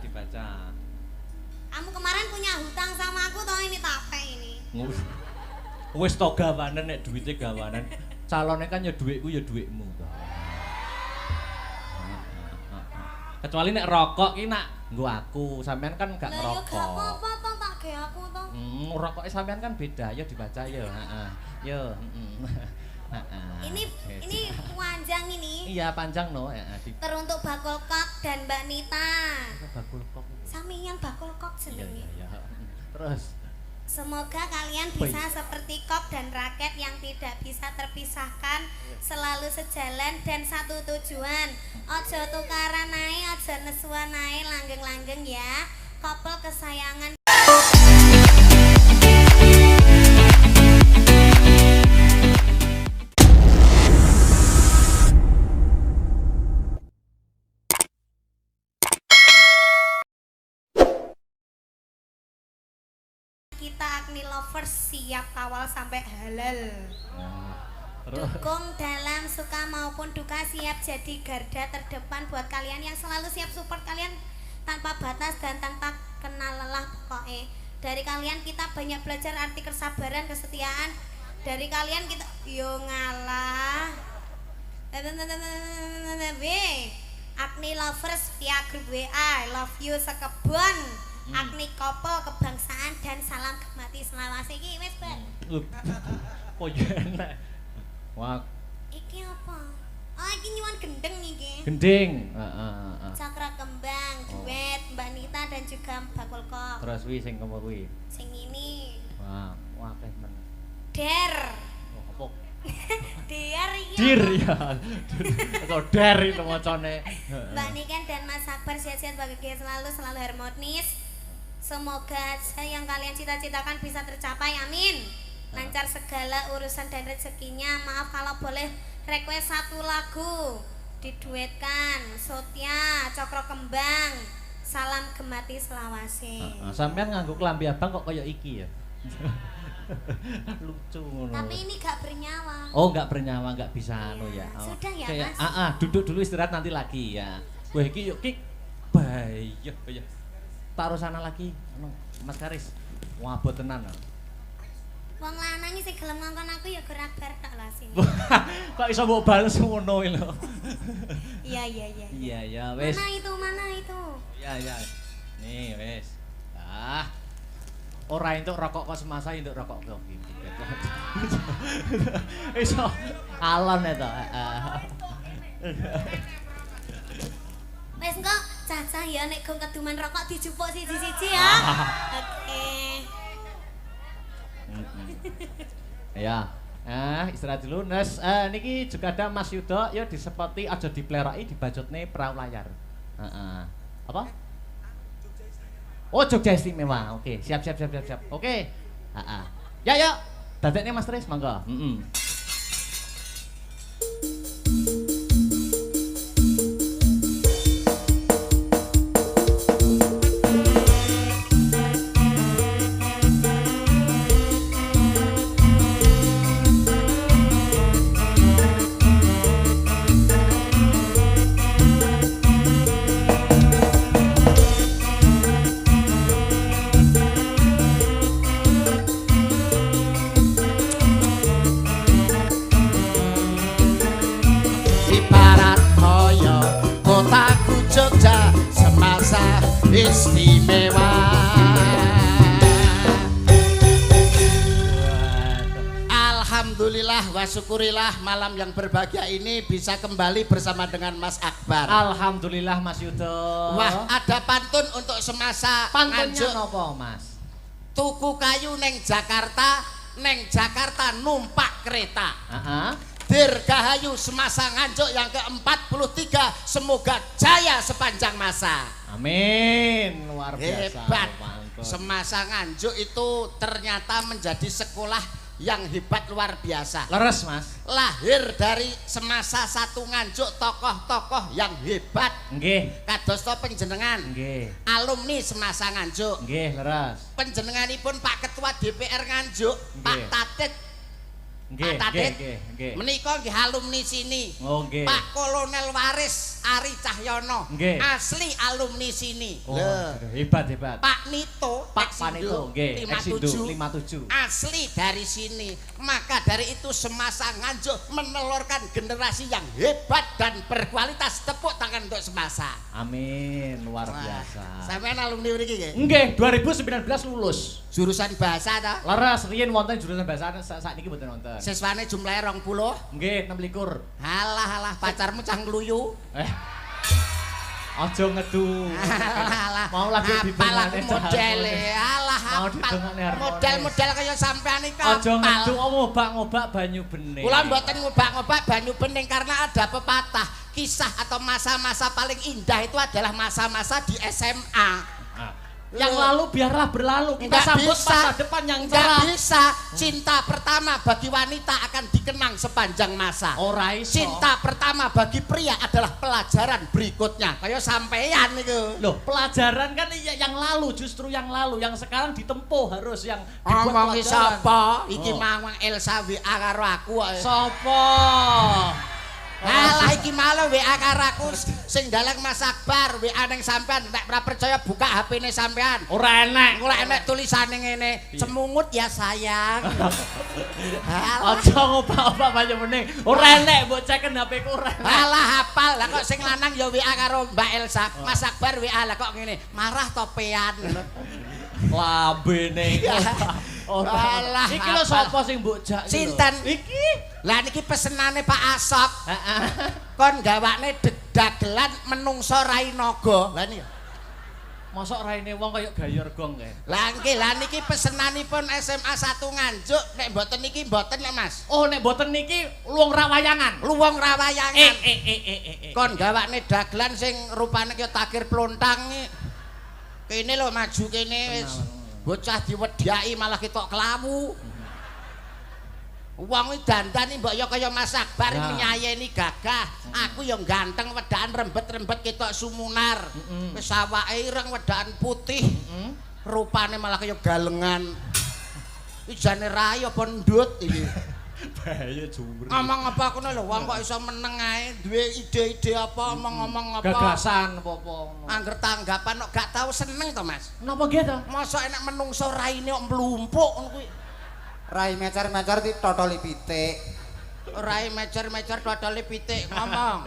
Kamu kemarin punya hutang sama aku toh ini tape ini. Wis to gawanen nek duwite gawanen. Calone kan ya dhuwitku ya dhuwitmu. Kecuali nek rokok ki nak nggo aku, sampean kan gak ngerokok. Lah ya gak apa-apa toh tak ge aku toh. Rokoke sampean kan beda, ya dibaca ya, Yo, Ini panjang ini. Iya, panjang no, Teruntuk Bakul Kok dan Mbak Nita. Bakul Kok. Samian Bakul Kok jenenge. Iya. Terus semoga kalian bisa seperti Kok dan Raket yang tidak bisa terpisahkan, selalu sejalan dan satu tujuan. Ojo tukaran ae, ojo nesuan ae, langgeng-langgeng ya. Couple kesayangan. Kita Agni Lovers siap kawal sampai halal. Dukung dalam suka maupun duka, siap jadi garda terdepan buat kalian yang selalu siap support kalian tanpa batas dan tanpa kenal lelah pokoknya. Dari kalian kita banyak belajar arti kesabaran, kesetiaan. Dari kalian kita yo ngalah. Agni lovers via grup WA, love you sekebon. Agni kopo kebangsaan dan salam gemati selawase iki wis ben. Oh enak. Wah. Iki apa? Oh iki nyuwun gendeng iki. Gending. Cakra kembang, duet Mbak Nita dan juga Mbak Kulkok. Terus wi sing kemur kuwi. Sing ini. Wah, akeh men. Der. Oh, apa? Der iki. Dir ya. Atau der itu macane. Mbak Niken dan Mas Akbar sehat-sehat bahagia selalu harmonis. Semoga yang kalian cita-citakan bisa tercapai, amin. Lancar segala urusan dan rezekinya. Maaf kalau boleh request satu lagu diduetkan. Sotia, Cokro Kembang, salam gemati selawase. Sampean nganggo klambi abang kok kaya iki ya. Lucu ngono. Tapi ini gak bernyawa. Oh, gak bernyawa, gak bisa anu ya. Sudah ya, kayak, Mas. Duduk dulu istirahat nanti lagi ya. Wah, iki yuk Ki. Bayah. Taruh sana lagi, Mas Karis. Wah, bot tenan. Wong lanang sing gelem ngongkon aku ya gerak bar tok lah sing. Kok iso mbok bales ngono lho. Iya. Iya, wis. Mana itu? Iya. Nih, wis. Ora entuk rokok kok semasa entuk rokok kok iki. Iso alon eta. Wes kok cacah ya nek gong keduman rokok dijupuk siji-siji ya. Oke. Ya. Istirahat dulu. Nes niki juga ada Mas Yudo, ya disepoti aja dipleroki dibajutne perahu layar. Apa? Oh, Jogja Istimewa. Oke, siap. Oke. Ya. Dadekne Mas Tris, monggo. Istimewa. Alhamdulillah wa syukurillah malam yang berbahagia ini bisa kembali bersama dengan Mas Akbar. Alhamdulillah Mas Yudo. Wah, ada pantun untuk semasa pantunnya nopo Mas? Tuku kayu neng Jakarta numpak kereta. Dirgahayu semasa nganjuk yang ke-43, semoga jaya sepanjang masa. Amin. Luar biasa. Hebat. Semasa nganjuk itu ternyata menjadi sekolah yang hebat luar biasa. Leres Mas. Lahir dari semasa satu nganjuk tokoh-tokoh yang hebat. Nggih. Kadosta panjenengan. Nggih. Alumni semasa nganjuk. Nggih, leres. Panjenenganipun Pak Ketua DPR nganjuk, Pak Tatit. Nggih, nggih. Menika nggih alumni sini. Oh, nggih. Pak Kolonel Waris Ari Cahyono. Nggih. Asli alumni sini. Oh, hebat. Pak Nito, Pak Nito, nggih, 57. Asli dari sini. Maka dari itu semasa nganjuk menelurkan generasi yang hebat dan berkualitas. Tepuk tangan untuk semasa. Amin, luar biasa. Sampeyan alumni mriki nggih? Nggih, 2019 lulus. Jurusan bahasa ta? Leres, riyen wonten jurusan bahasa sakniki mboten wonten. Siswane jumlahe 20. Nggih, 26. Halah, pacarmu cang ngluyu. Aja ngedu. Alah. Mau lagi didongane modele. Alah, model-model kaya sampean iki. Aja ngedu ngobak-ngobak banyu bening. Kula mboten ngobak-ngobak banyu bening karena ada pepatah, kisah atau masa-masa paling indah itu adalah masa-masa di SMA. Yang lalu biarlah berlalu, kita sambut masa depan yang cerah. Nggak bisa. Cinta pertama bagi wanita akan dikenang sepanjang masa. Ora iso. Cinta pertama bagi pria adalah pelajaran berikutnya. Kayak sampeyan itu. Loh, pelajaran kan yang lalu, justru yang lalu, yang sekarang ditempuh harus yang dibuat pelajaran. Sapa? Iki Oh. mawang Elsa WA karo aku. Sapa? Alah iki malah WA karo aku sing dalang Mas Akbar, WA ning sampean nek ora percaya buka HP-ne sampean. Ora enek. Ora enek tulisane ngene, semungut ya sayang. Aja ngopak-opak banyak meneh. Ora enek mbok ceken HP ku ora. Alah hafal lah kok sing lanang ya WA karo Mbak Elsa. Mas Akbar WA lah kok ngene, marah topean. Lambene. Alah. Iki lho sapa sing mbok jak iki? Sinten? Iki. Lah niki pesenane Pak Asop. Heeh. Kon gawane dagelan menungso rai naga. Lah niki. Mosok raine wong kaya gayor gong kae. Lah niki pesenanipun SMA 1 Nganjuk nek mboten niki mboten ya Mas. Oh nek mboten niki luwung rawayangan. Luwung rawayangan. Kon Kon gawane dagelan sing rupane kaya takir plontang iki. Kene lho maju kene wis bocah diwedhaki malah ketok kelawu. Wong iki dandani mbok ya kaya Mas Akbar nyayeni gagah. Aku ya ganteng wedakan rembet-rembet ketok sumunar. Wis awake ireng wedakan putih. Rupane malah kaya galengan. Iki jane rai apa ndut iki. bahaya jumur. Ngomong apa kono lho wong kok iso meneng ae duwe ide-ide apa ngomong apa. Gagasan apa-apa. Angger tanggapan kok gak tau seneng to Mas. Napa nggih to? Mosok enek menungso raine kok mlumpuk ngono kuwi. Rai mecer-mecer ditotoli pitik. Rai mecer-mecer totoli pitik ngomong.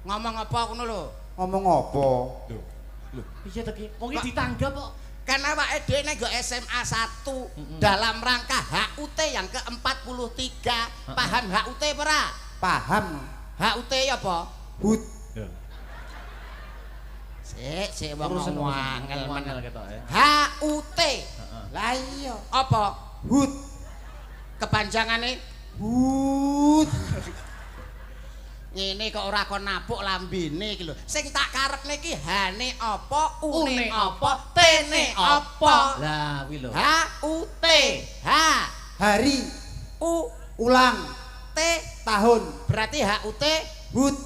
Ngomong apa ngono lho. Ngomong apa? Lho, piye to ki? Wong iki ditanggap kok. Kan awake dhewe nek SMA 1 dalam rangka HUT yang ke-43. Paham HUT ora? Paham. HUT apa? Hut. Sik wong angel ketok ya. HUT. Lah iya. Apa? Hut. Kepanjangane Hut. ngene kok ora kon napuk lambene iki lho. Sing tak karepne iki hane apa, une apa, tene apa. Lah kuwi lho. HUT. H Hari. U Ulang. T Tahun. berarti HUT Hut.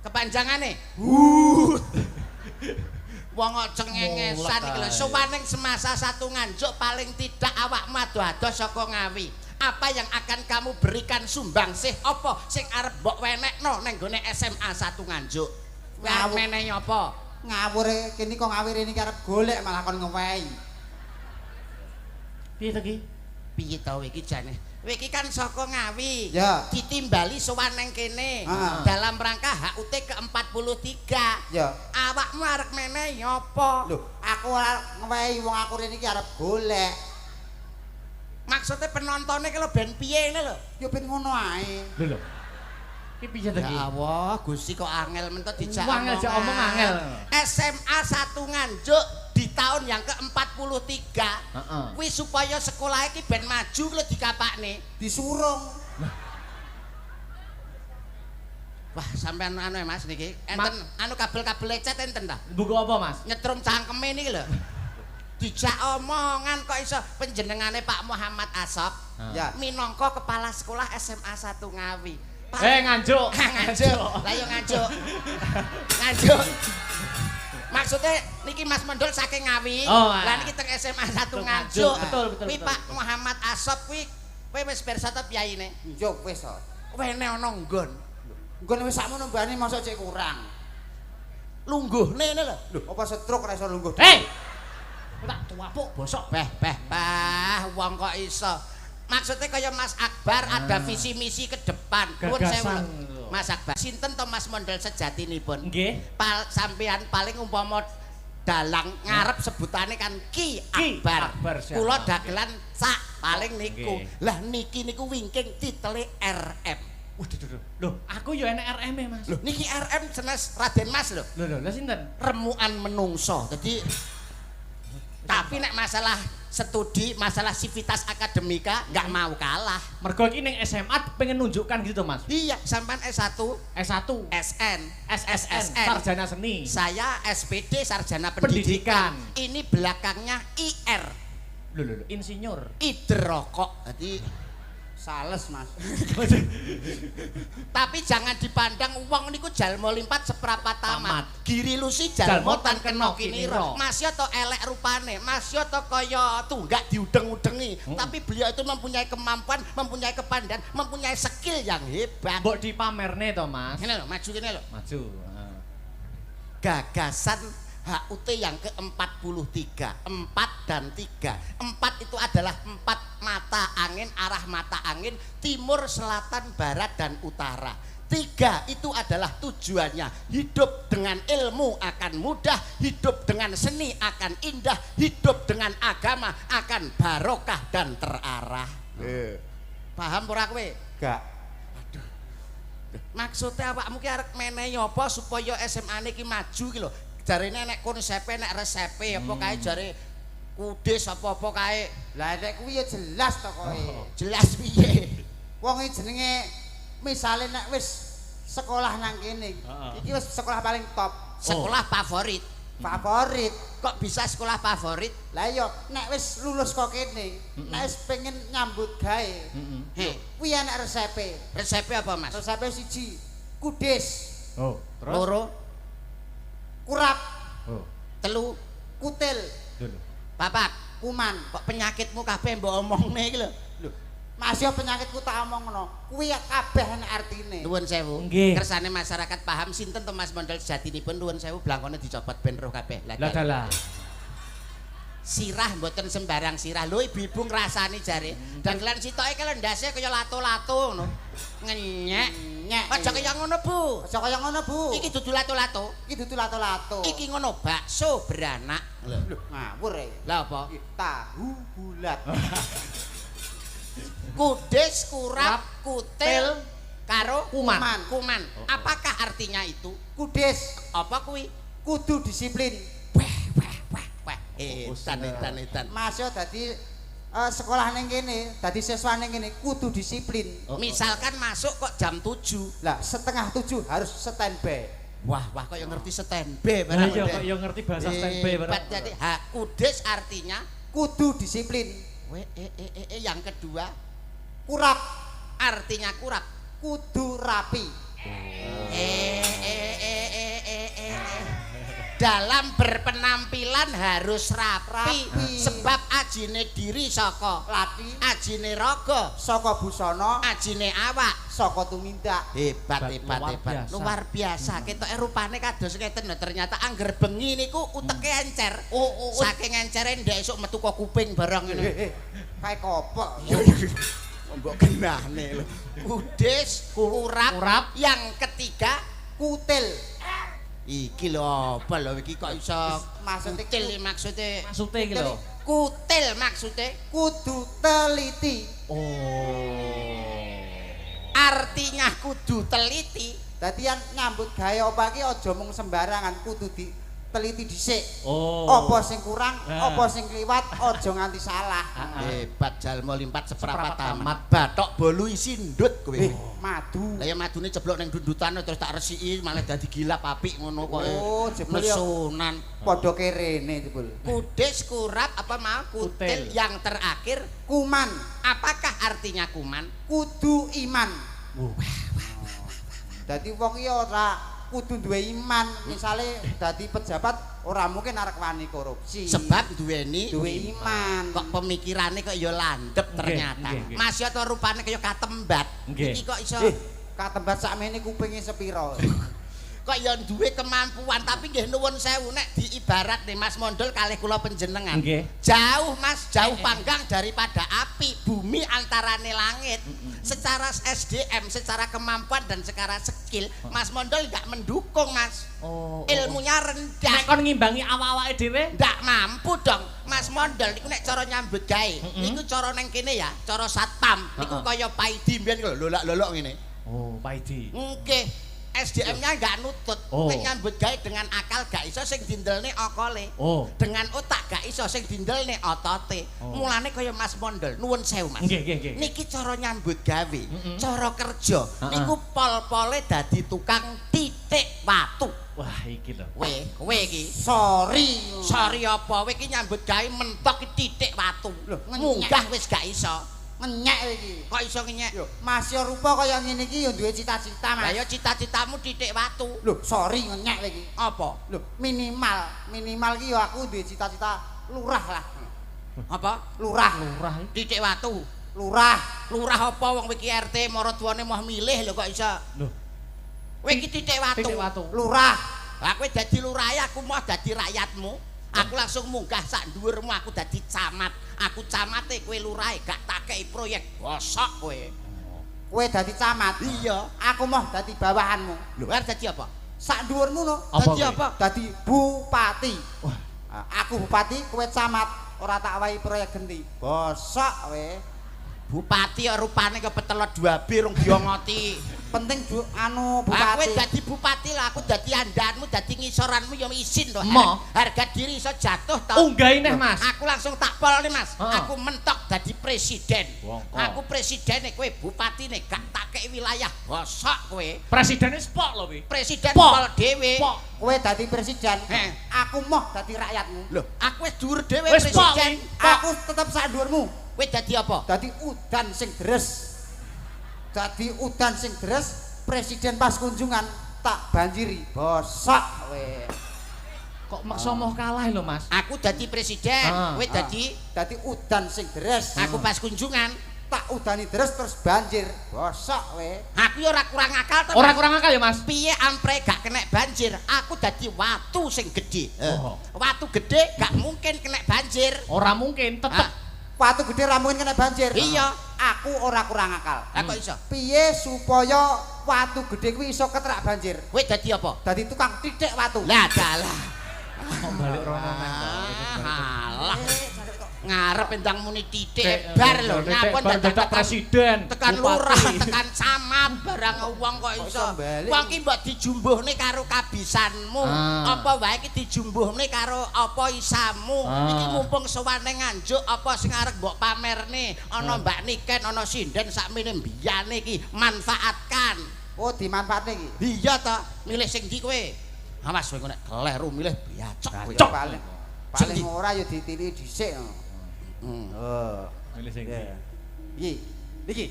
kepanjangane Hut. wong kok cengengesan iki lho. Suwaning semasa 1 Nganjuk paling tidak awakmu ado-ado saka Ngawi. Apa yang akan kamu berikan sumbangsih apa sing arep mbok wenekno ning gone SMA 1 Nganjuk? Arep menehi apa? Ngawur kene kok ngawir ini arep golek malah kon ngewehi. Piye to ki? Piye to iki jane? Kowe iki kan saka Ngawi. Ya. Ditimbali sowan ning kene dalam rangka HUT ke-43. Ya. Awakmu arep menehi apa? Lho, aku ora ngewehi wong aku rene iki arep golek. Maksudnya penontonnya kalau ben piye ini lho. Ya ben ngono ae. Lho. Iki piye to ki? Ya Allah, Gusti kok angel mentok dijak Angel jak omong angel. SMA 1 Nganjuk di tahun yang ke-43. Heeh. Kuwi supaya sekolah iki ben maju lho dikapakne. Disurung. Wah, sampean anu ya Mas niki. Enten anu kabel-kabel lecet enten ta? Buku apa, Mas? Nyetrum cangkeme niki lho. Dijak omongan kok iso penjenengane Pak Muhammad Asop. Ya. Minangka kepala sekolah SMA 1 Ngawi. Nganjuk. Nganjuk. Lah yo nganjuk. Nganjuk. Maksudnya niki Mas Mendol saking Ngawi. Lah niki teng SMA 1 Nganjuk. Betul. Kuwi Pak Muhammad Asop kuwi kowe wis pirsa ta piyayine? Yo wis to. Wene ana nggon. Nggon wis sakmono mbane mosok cek kurang. Lungguhne ngene lho. Lho, apa stroke ora iso lungguh? Tak tuapuk bosok. Wong kok iso. Maksudnya kaya Mas Akbar ada visi misi ke depan. Nuwun sewu lho. Mas Akbar. Sinten to Mas Mondol sejatinipun? Nggih. Sampeyan paling umpama dalang ngarep sebutane kan Ki Akbar. Kula dagelan sak paling niku. Lah niki niku wingking titele RM. Waduh. Loh, aku yo enek RM-e, Mas. Loh niki RM senes Raden Mas lho. Lho, sinten? Remukan menungso. Jadi tapi nek masalah studi, masalah sivitas akademika nggak mau kalah. Mergo iki ning SMA pengen nunjukkan gitu, Mas. Iya, sampean S1, S1, SN, SSN, sarjana seni. Saya SPD sarjana pendidikan. Ini belakangnya IR. Lho, insinyur. Idrokok. Jadi Sales, Mas. Tapi jangan dipandang wong niku jalma limpat seprapat tamat. Giri lusi jalma tan kena kinira. Masya to elek rupane, masya to kaya tunggak diudeng-udengi. Tapi beliau itu mempunyai kemampuan, mempunyai kepandaian, mempunyai skill yang hebat. Mbok dipamerne to, Mas. Ngene lho, maju kene lho. Maju. Gagasan HUT yang ke-43, 4 dan 3. 4 itu adalah 4 mata angin, arah mata angin, timur, selatan, barat, dan utara. 3 itu adalah tujuannya, hidup dengan ilmu akan mudah, hidup dengan seni akan indah, hidup dengan agama akan barokah dan terarah. Paham ora kowe? Gak. Maksudnya awakmu ki arep menehi apa supaya SMA niki maju ki lho. Jarine nek konsepe nek resepe apa kae jare kudis apa-apa kae. Lah nek kuwi ya jelas to kowe. Jelas piye? Wong iki jenenge misale nek wis sekolah nang kene. Iki wis sekolah paling top. Sekolah favorit. Favorit. Kok bisa sekolah favorit? Lah iya nek wis lulus kok kene, nek wis pengen nyambut gawe. Kuwi enek resepe. Resepe apa, Mas? Resepe 1 kudis. Oh, terus? 2 kurap. 3 Kutil. Dulu. 4 Kuman. kok penyakitmu kabeh mbok omongne iki lho. Masih penyakitku tak omongno. Kuwi kabeh enek artine. Nuwun sewu. Nggih. Kersane masyarakat paham sinten to Mas Mondol sejatinipun nuwun sewu blangkone dicopot ben roh kabeh. Lah dalah. Sirah mboten sembarang sirah. Lho ibu-ibu ngrasani jare. Dagelan sitoke kaya ndase kaya lato-lato ngono. Ngenyek. Aja kaya ngono, Bu. Aja kaya ngono, Bu. Iki dudu lato-lato. Iki dudu lato-lato. Iki ngono bakso beranak. Lho, ngawur e. Lah apa? Tahu bulat. Kudis, kurap, kutil karo Kuman. Kuman. Apakah artinya itu? Kudis Apa kuwi? kudu disiplin. Wah, edan. Masih dadi sekolah ning kene, dadi siswa ning kene kudu disiplin. Misalkan masuk kok jam 7. Lah, 6:30 harus standby. Wah, kok yang ngerti standby Lah barang. iya kok yo ngerti bahasa standby barang. Jadi kudis artinya Kudu disiplin. yang kedua Kurap artinya kurap. kudu rapi. Dalam berpenampilan harus rapi. Rapi. Sebab ajine diri saka Lati ajine raga, saka busana, ajine awak. saka tumindak. Hebat. biasa. Luar biasa. Ketoke rupane kados ngeten lho, ternyata angger bengi niku uteke encer. Saking encere ndek esuk metu kok kuping barang ngene. Kae kopok. Mbok genahne lho. Kudis, kurap, yang ketiga Kutil. iki lho apa lho iki kok iso Maksudnya kutil maksude. Maksude iki lho. Kutil maksude Kudu teliti. artinya kudu teliti. Dadi yang nyambut gawe apa iki aja mung sembarangan, kudu diteliti dhisik. Oh. Apa sing kurang, apa sing kliwat, aja nganti salah. Hebat jalma limpat seprapat Seprapat tamat. Bathok bolu isi ndut kowe. Madu. Lah ya madune ceblok ning dundutan terus tak resiki malah dadi gilap apik ngono kok. Oh, jebul ya. Nesunan. Padha kerene jebul. Kudis, kurap, apa mau kutil. Kutil. Yang terakhir Kuman, apakah artinya kuman? kudu iman. Dadi wong iki ora kudu duwe iman, misale dadi pejabat ora mungkin arek wani korupsi. Sebab duweni duwe iman. kok pemikirannya kok ya landep ternyata. nggih. Masih atau rupane kaya katembat. Nggih. Iki kok iso Katembat sakmene kupinge sepiro. kok ya duwe kemampuan tapi nggih nuwun sewu nek diibarat nih Mas Mondol kalih kula panjenengan. Nggih. Jauh Mas, jauh panggang daripada api, bumi antarane langit. Secara SDM, secara kemampuan dan secara skill, Mas Mondol enggak mendukung, Mas. Ilmunya rendah. Nek kon ngimbangi awak-awake dhewe, Ndak mampu dong Mas Mondol niku nek cara nyambut gawe. Niku cara neng kene ya, cara satpam. Niku kaya paidi mbiyen lho lolak-lolok ngene. oh, paidi. Nggih. SDM-nya enggak nutut. Nek nyambut gawe dengan akal gak iso sing dindelne okole. Dengan otak gak iso sing dindelne otote. Mulane kaya Mas Mondol, nuwun sewu Mas. Nggih. Niki cara nyambut gawe, cara kerja. Niku pol-pole dadi tukang titik watu. Wah, iki lho. Kowe iki Sorry apa? Kowe iki nyambut gawe mentok titik watu. Munggah wis gak iso. ngenyek iki. Kok iso ngenyek? Yo, masih rupa kaya ngene iki yo duwe cita-cita, Mas. Lah ya cita-citamu titik watu. Lho, sorry ngenyek iki. Apa? Lho, minimal ki yo aku duwe cita-cita lurah lah. Apa? Lurah. Titik watu. Lurah. Lurah apa wong iki RT maratuwane mau milih lho kok iso. Lho. Kowe iki titik watu. Titik watu. Lurah. Lah kowe dadi lurahe aku mau dadi rakyatmu. Aku langsung munggah sak dhuwurmu aku dadi camat. Aku camate kowe lurahe gak tak kei proyek. Bosok kowe. Kowe dadi camat. Iya. Aku mau dadi bawahanmu. Lho, arep dadi apa? Sak dhuwurmu no. Dadi apa? Dadi bupati. Wah, aku bupati, kowe camat. Ora tak wahi proyek genti. Bosok kowe. Bupati ya rupane kepetelot 2B rong diongoti. Penting anu Aku bupati. dadi bupati lah, aku dadi andanmu, dadi ngisoranmu ya isin to. Mo. Harga diri iso jatuh to. Unggahi neh, Mas. Aku langsung tak polne, Mas. Heeh. Aku mentok dadi presiden. Wongko. Aku presidene kowe bupatine gak tak kei wilayah. Bosok kowe. Presidennya spok lho wi. Presiden Pok. pol dhewe. Pok. Kowe dadi presiden. Heh. Aku mau dadi rakyatmu. Lho, aku wis dhuwur dhewe Wis pok, presiden. wi. Aku tetep sak dhuwurmu. Kowe dadi apa? Dadi udan sing deres. Dadi udan sing deres, presiden pas kunjungan tak banjiri. Bosok kowe. Kok maksa mau kalah lho, Mas. Aku dadi presiden, kowe dadi Dadi udan sing deres. aku pas kunjungan. tak udani deres terus banjir. Bosok kowe. Aku ya ora kurang akal to. Ora Mas. kurang akal ya, Mas. Piye ampre gak kena banjir? Aku dadi watu sing gedhe. Oh. Watu gedhe gak mungkin kena banjir. Ora mungkin tetep. Watu gede ra mungkin kena banjir. Iya. Aku ora kurang akal. Lah kok iso? Piye supaya watu gede kuwi iso ketrak banjir? Kowe dadi apa? Dadi tukang titik watu. Lah dalah. Kok balik rono neh. Alah. Ngarep endang muni titik bar lho. Nyapun dadak presiden. Tekan lurah, tekan camat, barang wong kok iso. iso balik? Wong ki mbok dijumbuhne karo kabisanmu. Apa wae ki dijumbuhne karo apa isamu. Iki mumpung sowane nganjuk apa sing arep mbok pamerne. Ana Mbak Niken, ana sinden sakmene mbiyane iki manfaatkan. Oh, dimanfaatne iki. Iya ta, milih sing ndi kowe? Awas kowe nek kleru milih biacok kowe. Cok. Paling ora ya ditili dhisik. Oh. Milih sing Iki. Niki.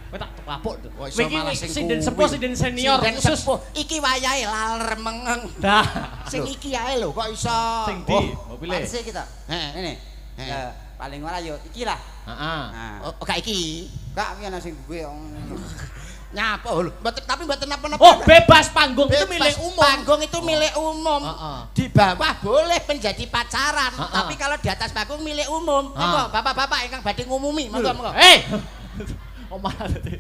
Kowe tak kapuk to. Kok iso malah sing sinden kuwi. sepuh, sinden senior Sinden khusus. sepuh. Iki wayahe laler mengeng. Dah. Sing iki ae lho kok iso. Sing ndi? Mau pilih. Panse kita. Ini. Heeh. Paling ora ya iki lah. Heeh. Nah, Oh, gak iki. gak piye ana sing duwe. Nyapa lho, tapi mboten napa-napa. Oh, bebas panggung itu Bebas, milik umum. Panggung itu milik umum. Heeh. Di bawah boleh menjadi pacaran, Heeh. tapi kalau di atas panggung milik umum. Monggo, bapak-bapak ingkang badhe ngumumi, monggo. Oh malah dadi.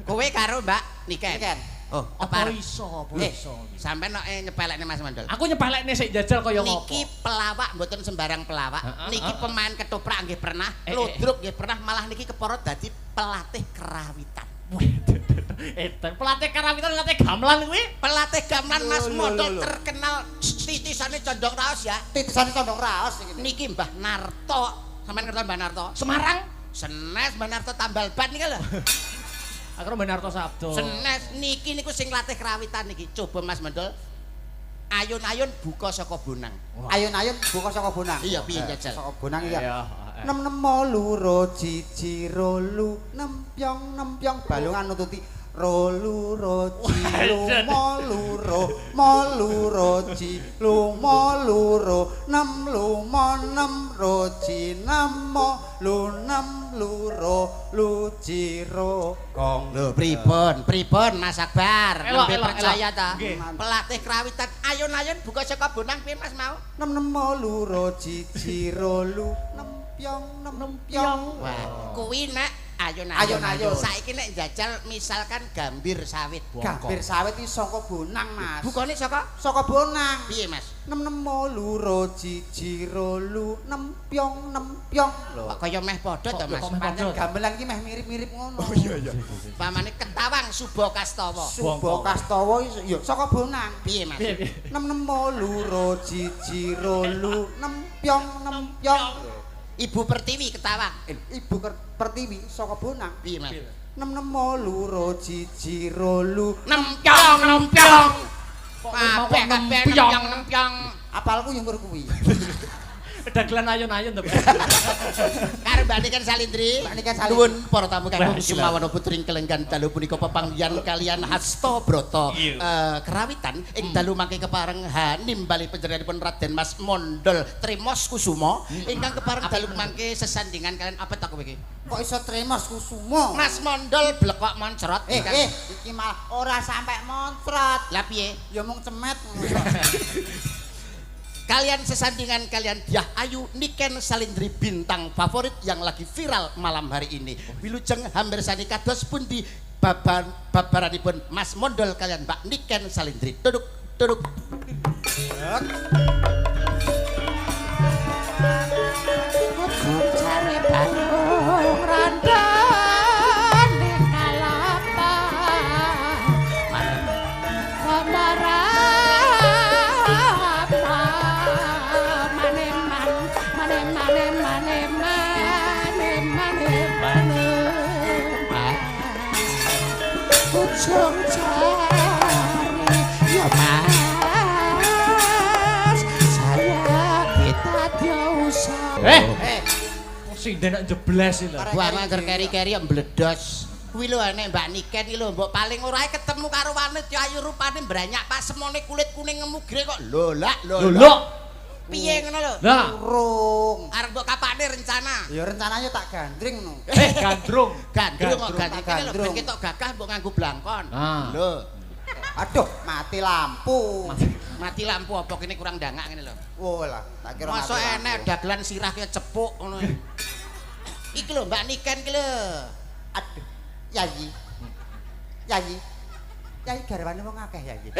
Kowe karo Mbak Niken. Niken. Oh, Apa apa iso, apa Eh, iso. sampean nek nyepelekne Mas Mandul. Aku nyepelekne sik jajal kaya ngopo. Niki pelawak mboten sembarang pelawak. Heeh, Niki heeh. pemain ketoprak nggih pernah, ludruk nggih pernah, malah niki keporo dadi pelatih kerawitan. Pelatih karawitan pelatih gamelan kuwi. Pelatih gamelan Mas Lho, model lho, lho. terkenal titisane condong raos ya. Titisane condong raos iki. Niki Mbah Narto. Sampeyan ngerti Mbah Narto? Semarang. Senes Mbah Narto tambal ban niki lho. Aku Benarto Sabdo. Senes niki niku sing latih kerawitan niki. Coba Mas Mandul. Ayun-ayun buka saka bonang. Ayun-ayun buka saka bonang. Iya, piye jajal? Saka bonang iya. Iya. 6 jiji rolu nempyong nempyong balungan nututi rolu roji lumoluro moluro ji lumoluro nem lumo nem roji namo lu nem luro lujiro kong. Lho pripun Mas Akbar? Elok, Nembe elok, percaya elok. ta? Nggih. Pelatih kerawitan ayun-ayun buka saka bonang piye Mas mau? 6 luro jiji rolu nempyong nempyong. Wah, kuwi nek ayun-ayun. Ayun-ayun. Saiki nek jajal misalkan gambir sawit. Gambir sawit iki saka bonang Mas. Bukane saka Saka bonang. piye Mas? 6 luro jiji rolu nempyong nempyong. Lho, Kok kaya meh padha to Mas? kok meh pancen padha? gamelan iki meh mirip-mirip ngono. Oh iya. Pamane Ketawang Suba Kastawa. Suba Kastawa ya saka bonang. Piye Mas? Piye piye. 6 luro jiji rolu nempyong nempyong. Ibu Pertiwi Ketawang. Ibu Pertiwi saka bonang. Piye Mas? 6 luro jiji rolu Nempyong. Kok Kabeh mau kabeh nempyong? nempyong. apalku yang kuwi. Dagelan ayun-ayun to. Karo Mbak Niken Salindri. Mbak Niken Salindri. Nuwun para tamu kagem Wah, sumawana putring kelenggan dalu punika pepanggihan kalian Hasta Brata kerawitan ing dalu mangke kepareng nimbali panjenenganipun Raden Mas Mondol Trimos Kusuma ingkang kepareng dalu mangke sesandingan kalian apa tak kowe iki? Kok iso Trimos Kusuma? Mas Mondol blekok moncrot. Iki malah ora sampe moncrot. Lah piye? Ya mung cemet. Kalian sesandingan kalian Dyah Ayu Niken Salindri bintang favorit yang lagi viral malam hari ini. Wilujeng hamirsani kados pundi babaranipun Mas Mondol kalian Mbak Niken Salindri. Duduk. Cari bandung randan di kalapa ujung cari ya mas saya kita diusah Sing denek jebles iki lho. Buang angger keri-keri mbledos. Kuwi lho nek Mbak Niken iki lho mbok paling ora ketemu karo wanita ayu rupane mbranyak pas semone kulit kuning ngemugre kok lho. Piye ngono lho? Lah, Urung. Arep mbok kapane rencana? Ya rencananya tak gandring no. gandrung. Gandrung kok Gandrung, gandrung lho ben gandrung. ketok gagah mbok nganggo blangkon. Ah. Lho, Aduh, mati lampu. mati lampu apa kene kurang dangak ngene lho. Oh lah, tak kira Mosok mati enek lampu. dagelan sirah kaya cepuk ngono. Iki lho Mbak Niken iki lho. Aduh, Yayi. Yayi garwane wong akeh Yayi.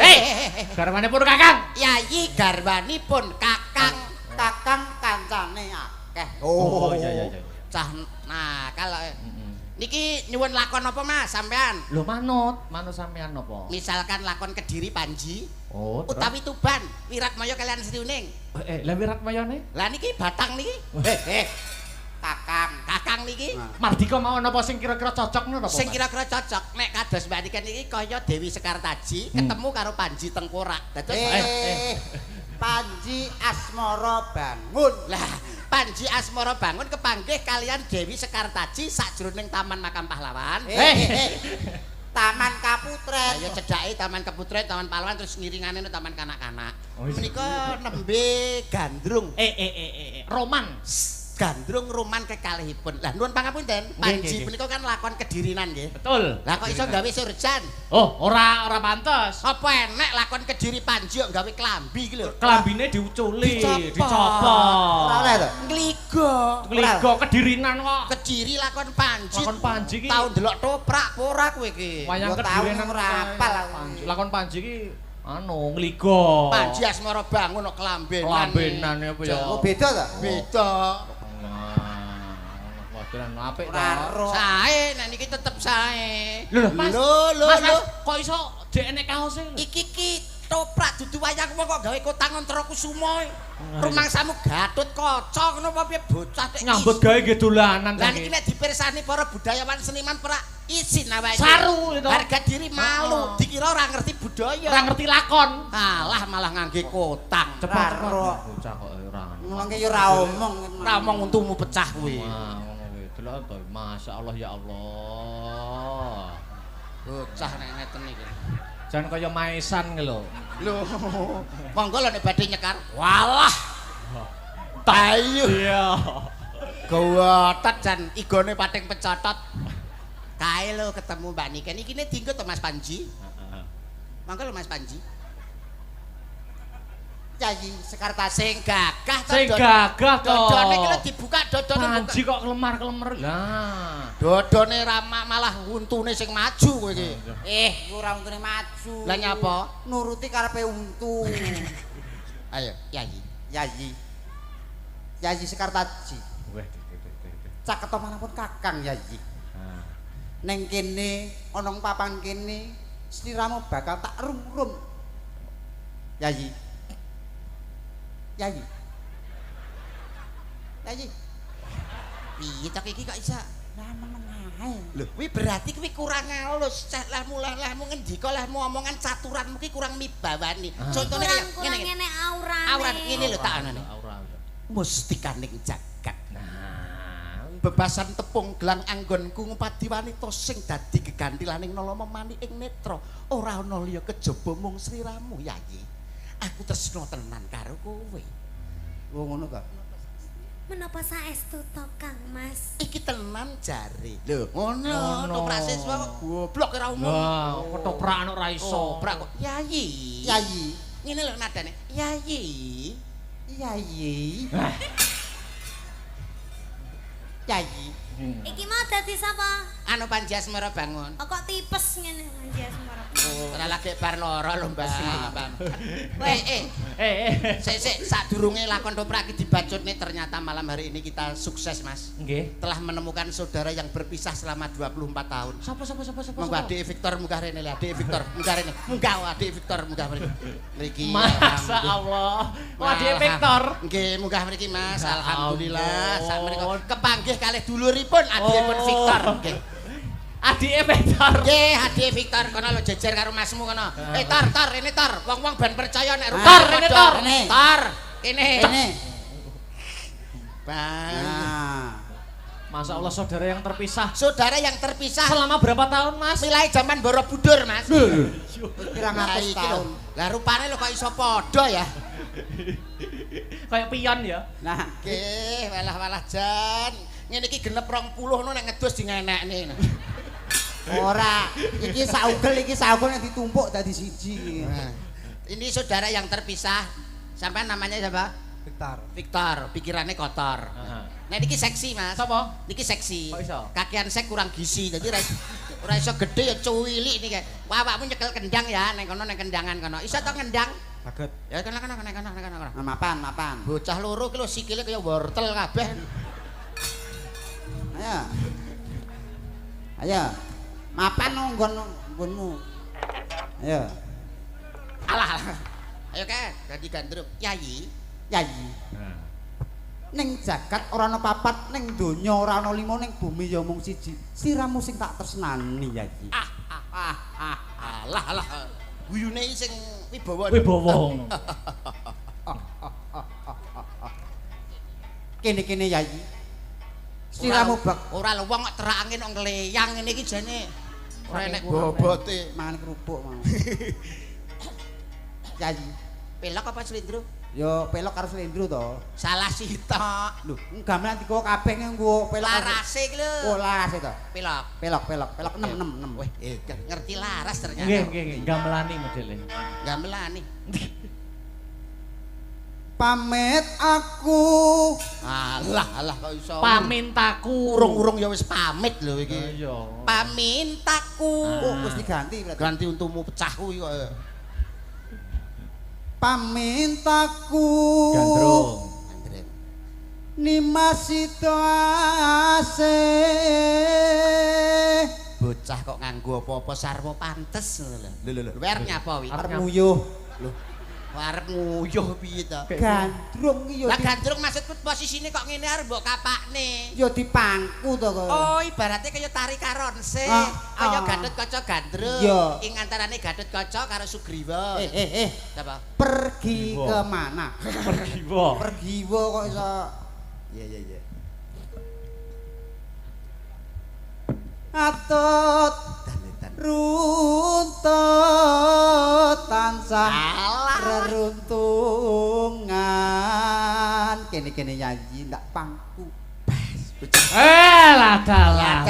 Garwane pun Kakang. Yayi garwanipun Kakang. Kakang kancane akeh. Oh iya. Cah nakal. Niki nyuwun lakon apa Mas sampean? Lho manut sampean napa? Misalkan lakon Kediri Panji Oh, terus? utawi Tuban Wiratmaya kalian Sri Uning. Lah Wiratmayane? Lah niki Batang niki. Kakang niki. Mardika mau napa sing kira-kira cocok napa? Sing kira-kira cocok nek kados Mbak Niken iki kaya Dewi Sekartaji ketemu karo Panji Tengkorak. Dados Panji Asmara Bangun. lah Panji Asmara Bangun kepanggih kalian Dewi Sekartaji sakjroning Taman Makam Pahlawan. Taman Kaputren. Ayo cedhake Taman Keputren, Taman Pahlawan terus ngiringane Taman Kanak-kanak. Oh, iya. Menika nembe gandrung. Roman. Gandrung roman kekalihipun. Lah nuwun pangapunten, Panji menika kan lakon Kedirinan nggih. Betul. Lah kok iso gawe surjan? Oh, ora pantes. Apa enek lakon Kediri Panji kok gawe klambi iki lho. Klambine diuculi, Dicopot. dicopot. Ora oleh to? Ngligo. Kligo Kedirinan kok. Kediri lakon Panji. Lakon Panji iki. Tau ndelok toprak apa ora kowe iki? Wayang Yo tau Kedirinan ora apal aku. Lakon Panji iki ngligo. Panji Asmara Bangun kok klambenan. Klambenan apa ya? Oh beda ta? Beda. Waduh, apik to. Ora ro. Sae, nek niki tetep sae. Lho, Mas. Lho, Mas, kok iso dek enek kaose? Iki toprak dudu wayang wong kok gawe kotang Antara Kusuma. Rumangsamu Gatut Kaca ngono apa piye bocah tek. Nyambut gawe nggih dolanan Lah niki nek dipirsani para budayawan seniman pra isin awake. Saru itu. Harga diri malu, dikira ora ngerti budaya. Ora ngerti lakon. Kalah malah ngangge kotang. Cepat Ro. bocah kok ora. Mulane yo ora omong. Ora omong untumu pecah kuwi. Wah, ngono kuwi. Delok to, masyaallah ya Allah. Bocah nek ngeten iki. Jan kaya maesan ki lho. Lho, monggo lho nek badhe nyekar. Walah. Tayu. Iya. Gawatat jan igone pating pecotot. Kae lho ketemu Mbak Niken iki ne dienggo to Mas Panji. Monggo lho Mas Panji. Yayi Sekartaji. Sing gagah to. Sing gagah to. Dodone iki lho dibuka dodone Panji kok kelemar-kelemar. Lah. Dodone ramak malah untune sing maju kowe iki. Ora untune maju. Lah nyapa? Nuruti karepe untu. Ayo, Yayi. Yayi Sekartaji. Weh. Caketo manapun Kakang Yayi. Neng kene ana ing papan kene sliramu bakal tak rum-rum. Yayi. Piye tak iki kok iso? Lah menengae. Lho, kuwi berarti kuwi kurang halus. Lehmu ngendika lehmu omongan caturanmu ki kurang mibawani. Contone kaya Kurang ngene. ngene aurane. Aurat ngene lho tak anane. Aura. mustikaning jagat. Nah, Bebasan tepung gelang anggonku ngupadi wanita sing dadi gegantilaning nalama mani ing netra. Ora ana liya kejaba mung sliramu, Yayi. Aku tresna tenan karo kowe. Oh ngono ta. Menapa saestu to Kang Mas? Iki tenan jare. Lho, ngono. Toprak siswa kok goblok ora umum. wah, ketoprak ora iso. Toprak kok Yayi. Yayi. Ngene lho nadane. Yayi. Yayi. Yayi. Iki mau dadi sapa? Anu Panjasmara bangun. Oh, kok tipes ngene Mas Semara. Ora lagi bar lara lho, Mbak. Eh, Sik sadurunge lakon toprak iki dibacutne ternyata malam hari ini kita sukses, Mas. nggih. Telah menemukan saudara yang berpisah selama 24 tahun. Sapa? Monggo Adik Victor munggah rene lho, Adik Victor munggah rene. Munggah Adik Victor munggah mriki. Mriki. Masa Allah. Wadik Victor. Nggih, munggah mriki Mas. Ya Alhamdulillah. ampun. Sak menika kepanggih kalih duluripun adikipun Oh. Victor. Nggih. Adike Victor. Nggih, Adik Victor kono lho jejer karo masmu kono. Tor, ini Tor. Wong-wong ben percaya nek Tor, ini Tor. Tor, kene. Ini. Bang. Nah. Masa Allah saudara yang terpisah. Saudara yang terpisah Selama berapa tahun, Mas? mulai zaman Borobudur, Mas. Pirang Lah atus iki tahun. lho. Lah rupane lho kok iso padha ya. Kayak pion ya. Nah, Nggih, walah-walah jan. Ngene iki genep 20 ngono nek ngedus di ngenekne. ora. Iki saugel nek ditumpuk dadi siji. Nah, ini saudara yang terpisah. Sampai namanya siapa? Victor. Victor, pikirannya kotor. Nah niki seksi, Mas. Sapa? Niki seksi. Kok iso? Kakean sek kurang gizi. Jadi ora iso gede ya cuwili niki. Wah, awakmu nyekel kendang ya ning kono ning kendangan kono. Iso to kendang? Saged. Ya kono. Mapan. Bocah loro ki lho sikile kaya wortel kabeh. Ayo. Mapan nggonmu. Ayo. Alah. Ayo Kak, ganti gandrung. Yayi. Yayi. Ning jagat ora ana papat, ning donya ora ana lima, ning bumi ya mung siji. Siramu sing tak tresnani, Yayi. Alah. Guyune sing wibawa. Wibawa. Kene Yayi. Siramu bak Ora lho wong kok terak angin kok ngleyang ngene iki jane. Ora enek bobote. mangan kerupuk mau. Yayi. Pelok apa slendro? Yo pelok karo slendro to. Salah sitok. Lho, gamelan digawa kabeh nggo pelok. Larase iki lho. Oh, larase to. Pelok. Pelok 6. Weh, ngerti laras ternyata. Nggih. Gamelani modele. Gamelani. Pamit aku. Alah kok iso. Pamintaku. Urung-urung ya wis pamit lho iki. Iya. Pamintaku. Oh, wis diganti berarti. Ganti untumu pecah kuwi kok. Pamintaku. Gandrung. Nimasito asih. Bocah kok nganggo apa-apa sarwa pantes lho. Lho, wer nyapa wi? Arep nguyuh. Lho. Arep nguyuh piye to? Gandrung iki yo. Lah gandrung maksudku posisine kok ngene arep mbok kapakne. Yo dipangku to kok. Oh, ibaratnya kaya tari karonse. Kaya Gatot Kaca Gandrung. Iya. Ing antarane Gatot Kaca karo Sugriwa. Apa? Pergi ke mana? Pergi Kok iso. Iya. Atut runtut tansah reruntungan. Kene nyanyi ndak pangku. Ladala.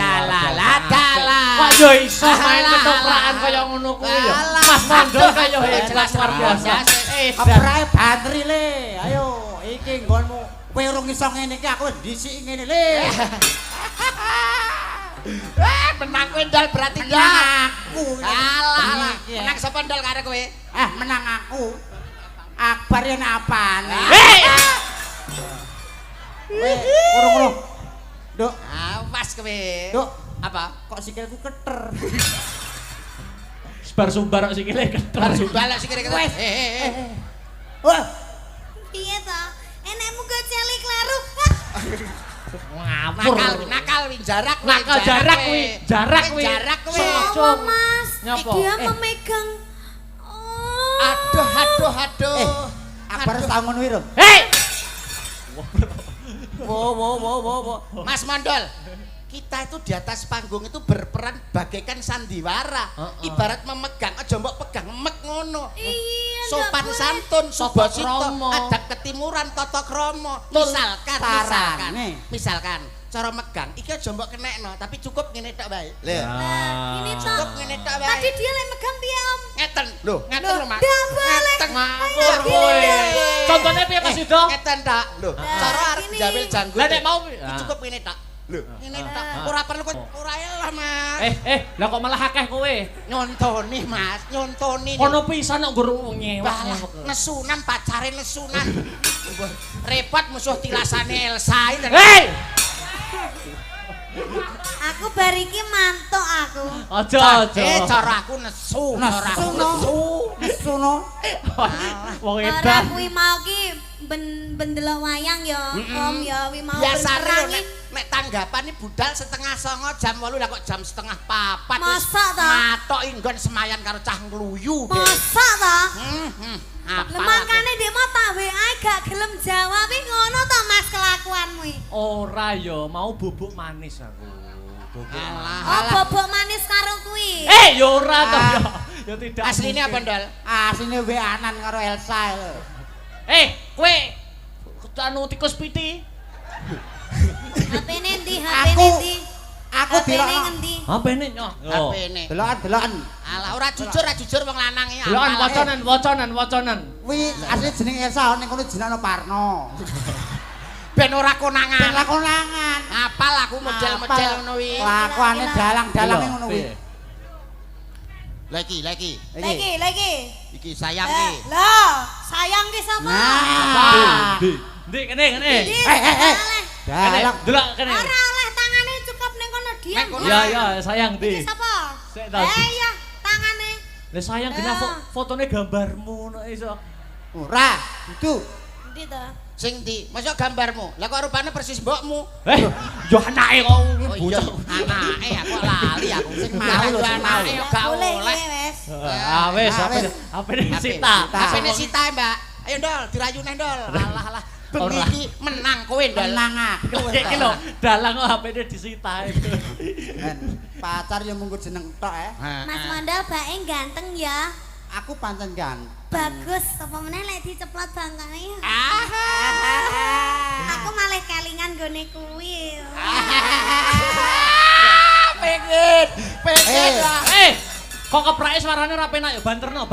Kok yo iso main ketoprakan kaya ngono kuwi ya. Mas Mondol kaya hebat luar biasa. Aprae bantri le. Ayo iki nggonmu. Kowe urung iso ngene iki aku dhisik ngene le. Menang kowe ndal berarti Aku. Alah. Menang sapa ndal karo kowe? Menang aku. Akbar yen apane? Urung. Duk, Awas kowe. Duk. Apa? Kok sikilku keter. Sebar sumbar kok sikile keter. Bar jumbal sik kira-kira. Wah, Piye to? Enekmu kok celi kleru. Ngapur. Nakal wi jarak kuwi. Jarak kuwi. Sopo Mas? Nyapa? Dia memegang. Oh. Aduh. Akbar wis tau ngono wi, Rum. Hei! Wo. Mas Mondol, kita itu di atas panggung itu berperan bagaikan sandiwara. Ibarat memegang, aja mbok pegang emek ngono. Iya, Sopan nggak santun, subasito, kromo. adab ketimuran, tata krama. Misalkan cara megang iki aja mbok kenekno, tapi cukup ngene tok bae. Nah, ini toh. Cukup ngene tok bae. Tadi dia lagi megang piye, Om? Ngeten lho, ngeten lho, Mas. Ndak boleh. Ngeten Ngawur kowe. Contohnya piye Mas Yudo? Ngeten tak. Lho, cara arep gini. jamil janggut. Lah nek mau cukup ngene tok. Lho, ngene tok. Ora perlu kok ora lah, Mas. lah kok malah akeh kowe? Nyontoni, Mas, nyontoni. Kono pisan kok nggur nyewek. Nesunan pacare nesunan. Repot musuh tilasane Elsa iki. Hei! Aku bariki mantuk aku. Aja. Cara aku nesu, cara aku nesu. Wong Ora edan. kuwi mau ki bendelok wayang ya, Om ya wi mau Biasane perangi. nek tanggapan iki budal 3:30 jam 8 lah kok jam 3:30. Masa ta? Matok inggon semayan karo cah ngluyu. Masa ta? Apa? Makane ndek mau tak WA gak gelem jawab iki ngono ta Mas kelakuanmu iki. Ora ya, mau bubuk manis aku. Oh, bobok manis karo kuwi. Ya ora to ya. Ya tidak. Asline apa, Ndol? Asline WA-an karo Elsa lho. Kowe anu tikus piti. HP-ne ndi? HP-ne ndi? Aku HP-ne dilokno. ngendi? HP-ne nyok. HP-ne. Delokan. Alah ora jujur wong lanang iki. Delokan wacanan. Kuwi asli jeneng Elsa ning kono jenenge Parno. Ben ora konangan. Ben lakonangan. Apal aku model-model ngono kuwi. Kelakuane dalang-dalang ngono kuwi. Lagi. Lagi. Iki sayang iki. Lah, sayang ki sapa? Nah. Ndi kene. Ndi? Dalang. Delok kene. Ora oleh tangane cukup ning kono diam. Ya, sayang Iki ndi. sapa? Sik ta. Iya, tangane. Lah sayang kena fotone gambarmu nek iso. Ora, itu. Ndi to? Sing ndi? Mosok gambarmu. Lah kok rupane persis mbokmu. Yo anake kok Bocah anake aku lali aku. Sing mau lho anake yo gak oleh. Wes. Wis HP-ne Sita. HP-ne Sita, Mbak. Ayo Ndol, dirayu neh Ndol. Alah. Bengi iki menang kowe Ndol. Menang aku. Iki lho, dalang kok HP-ne disita. Pacar yo munggo jeneng tok Mas Mondol bae ganteng ya. Aku pancen ganteng. Bagus, apa meneh lek diceplot bangkane ya. Aku malah kelingan gone kuwi. Pengen lah. Kok keprake suarane ora penak ya banterno.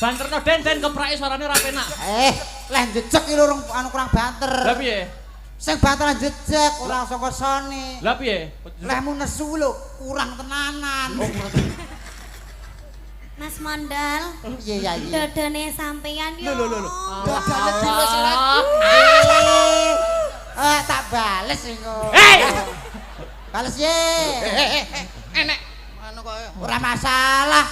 Banterno den keprake suarane ora penak. Lah jejeg iki lho anu kurang banter. Lah piye? Sing banteran jejeg ora saka sone. Lah piye? Lehmu nesu lho kurang tenanan. Mas Mondol. Iya. Dodone sampeyan yo. Lho. Dodone dilus-lus. Tak bales engko. Bales ye. Enek anu kok Ora masalah.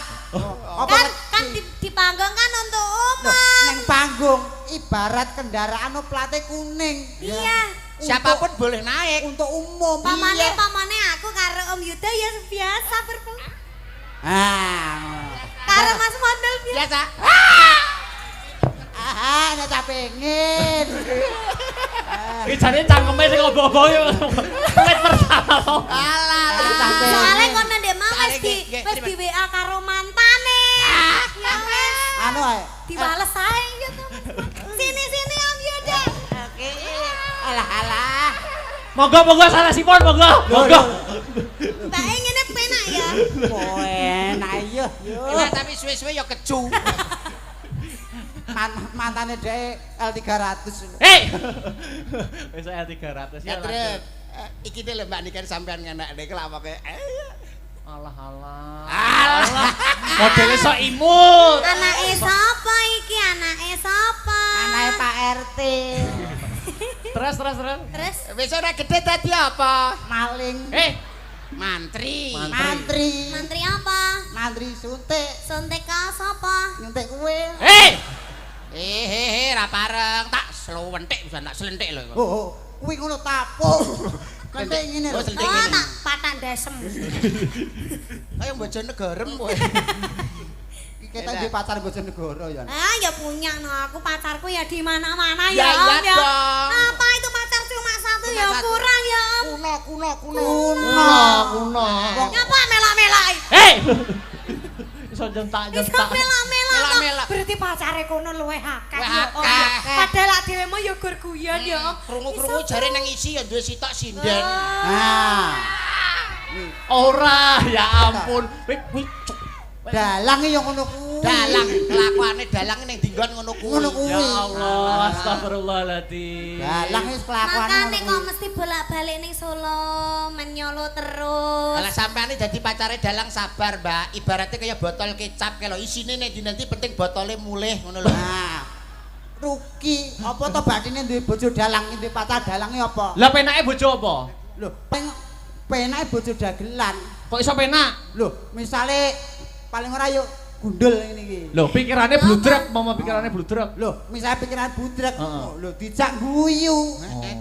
Kan di panggung kan untuk umum. Ning panggung ibarat kendaraan plate kuning. Iya. siapapun boleh naik untuk umum. Pamane aku karo Om Yuda ya biasa karo Mas Mondol biasa. Nek tak pengen. Iki jane cangkeme sing obo-obo yo. Wis pertama to. Alah, soalnya kono ndek mau wis di WA karo mantane. Ya wis. Anu ae. Dibales ae ya to. Sini Om Yuda. Oke. Alah. Monggo salah sipon monggo. Mbak ngene penak ya. Enak yo. Enak tapi suwe-suwe yo keju. Mantane dhek L300. Wis L300 ya. Terus iki lho Mbak Niken sampean ngenek nek lawoke. Alah. Modele sok imut. Anake sapa iki? Anake sapa? Anake Pak RT. Terus. Terus Wis ora gede dadi apa? Maling. Mantri. mantri apa? Mantri suntik. Suntik ka sapa? Nyuntik kowe. Ra pareng tak slowentik bisa tak selentik lho. Oh, kuwi ngono tapuk. Kentek ngene lho. Oh, selentik Oh, ngene. tak patak desem. Kaya Bojonegoro kowe. Kita di pacar Bojonegoro ya. Ah, ya punya no. Aku pacarku ya di mana-mana Ya, ya, Om iya ya. dong. Apa itu pacar cuma satu Cuma ya satu. kurang ya, Om. Kuno. Ngapa mela-melai? Hei. Iso nyentak. Iso mela-mela. Mela-mela. Berarti pacare kono luwih akeh Luwih ya, Om. akeh. Padahal lak dhewe mah ya gur guyon ya, Om. Krungu-krungu Iso- jare nang isi ya duwe sitok sinden. Nah, Ora, ya ampun. Wih, cuk. dalang yang ngono kuwi. Dalang kelakuane dalang ning dinggon ngono kuwi. Ngono kuwi. Ya Allah, astagfirullahaladzim. Dalang wis kelakuane Makane ngono kok kuwi. mesti bolak-balik ning Solo, menyolo terus. Lah sampeane dadi pacare dalang sabar, Mbak. Ibaratnya kaya botol kecap kalau isine nek nanti penting botolnya mulih ngono lho. Nah, rugi apa to bathine duwe bojo dalang duwe pacar dalange apa? Lah penake bojo apa? Lho, penake bojo dagelan. Kok iso penak? Lho, misale paling ora yo gundul ngene iki. Lho, pikirannya bludrek, mama pikirannya bludrek. Lho, misale pikiran budrek, Heeh. lho dijak guyu.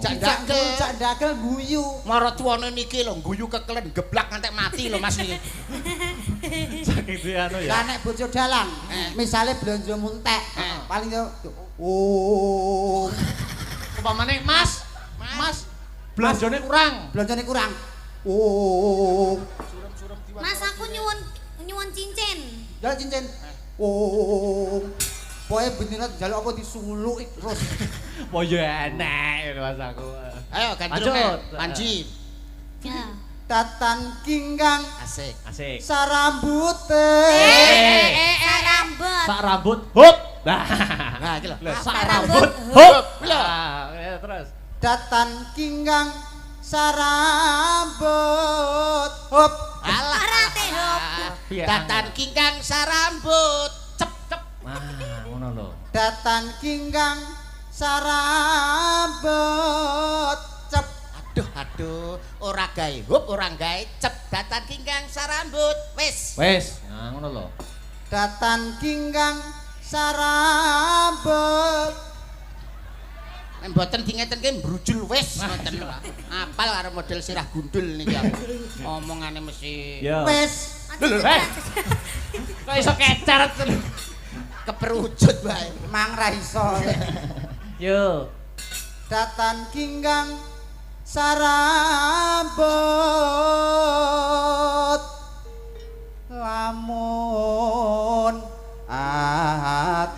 Jak Dijak dagel guyu. Mara tuwane niki lho guyu kekelen geblak ngantek mati lho Mas niki. Saking duwe anu ya. Lah nek bojo dalang, misale blonjo muntek, paling yo oh, Umpamane Mas, belanjane kurang. blonjone kurang. Oh, Mas aku nyuwun cincin. ya cincin. Oh, poe bendina jaluk apa disuluk terus. Oh ya enek Mas aku. Ayo gandrung. Lanjut. Panji. Ya. Tatan kinggang Asik. Asik. sarambute. Rambut. Sak rambut, hop. Nah. Nah, iki lho. Lah sak Sak rambut, rambut, hop. Lho. Nah, ya terus. Datan kinggang sarambut. Hop. Alah. Arate hop. Piye Datan angel? kinggang sarambut. Cep. Nah, ngono lho. Datan kinggang sarambut. Cep. Aduh, ora gawe hop, ora gawe cep. Datan kinggang sarambut. Wis. Wes, nah ngono lho. Datan kinggang sarambut. Nek mboten dingeten ki brujul wis ngoten lho. Apal karo model sirah gundul niki aku. Omongane mesti Ya. Wis. Lho, kok iso kecer? keperucut bae. Mang ra iso. Yo. Datan kinggang sarambut. Lamun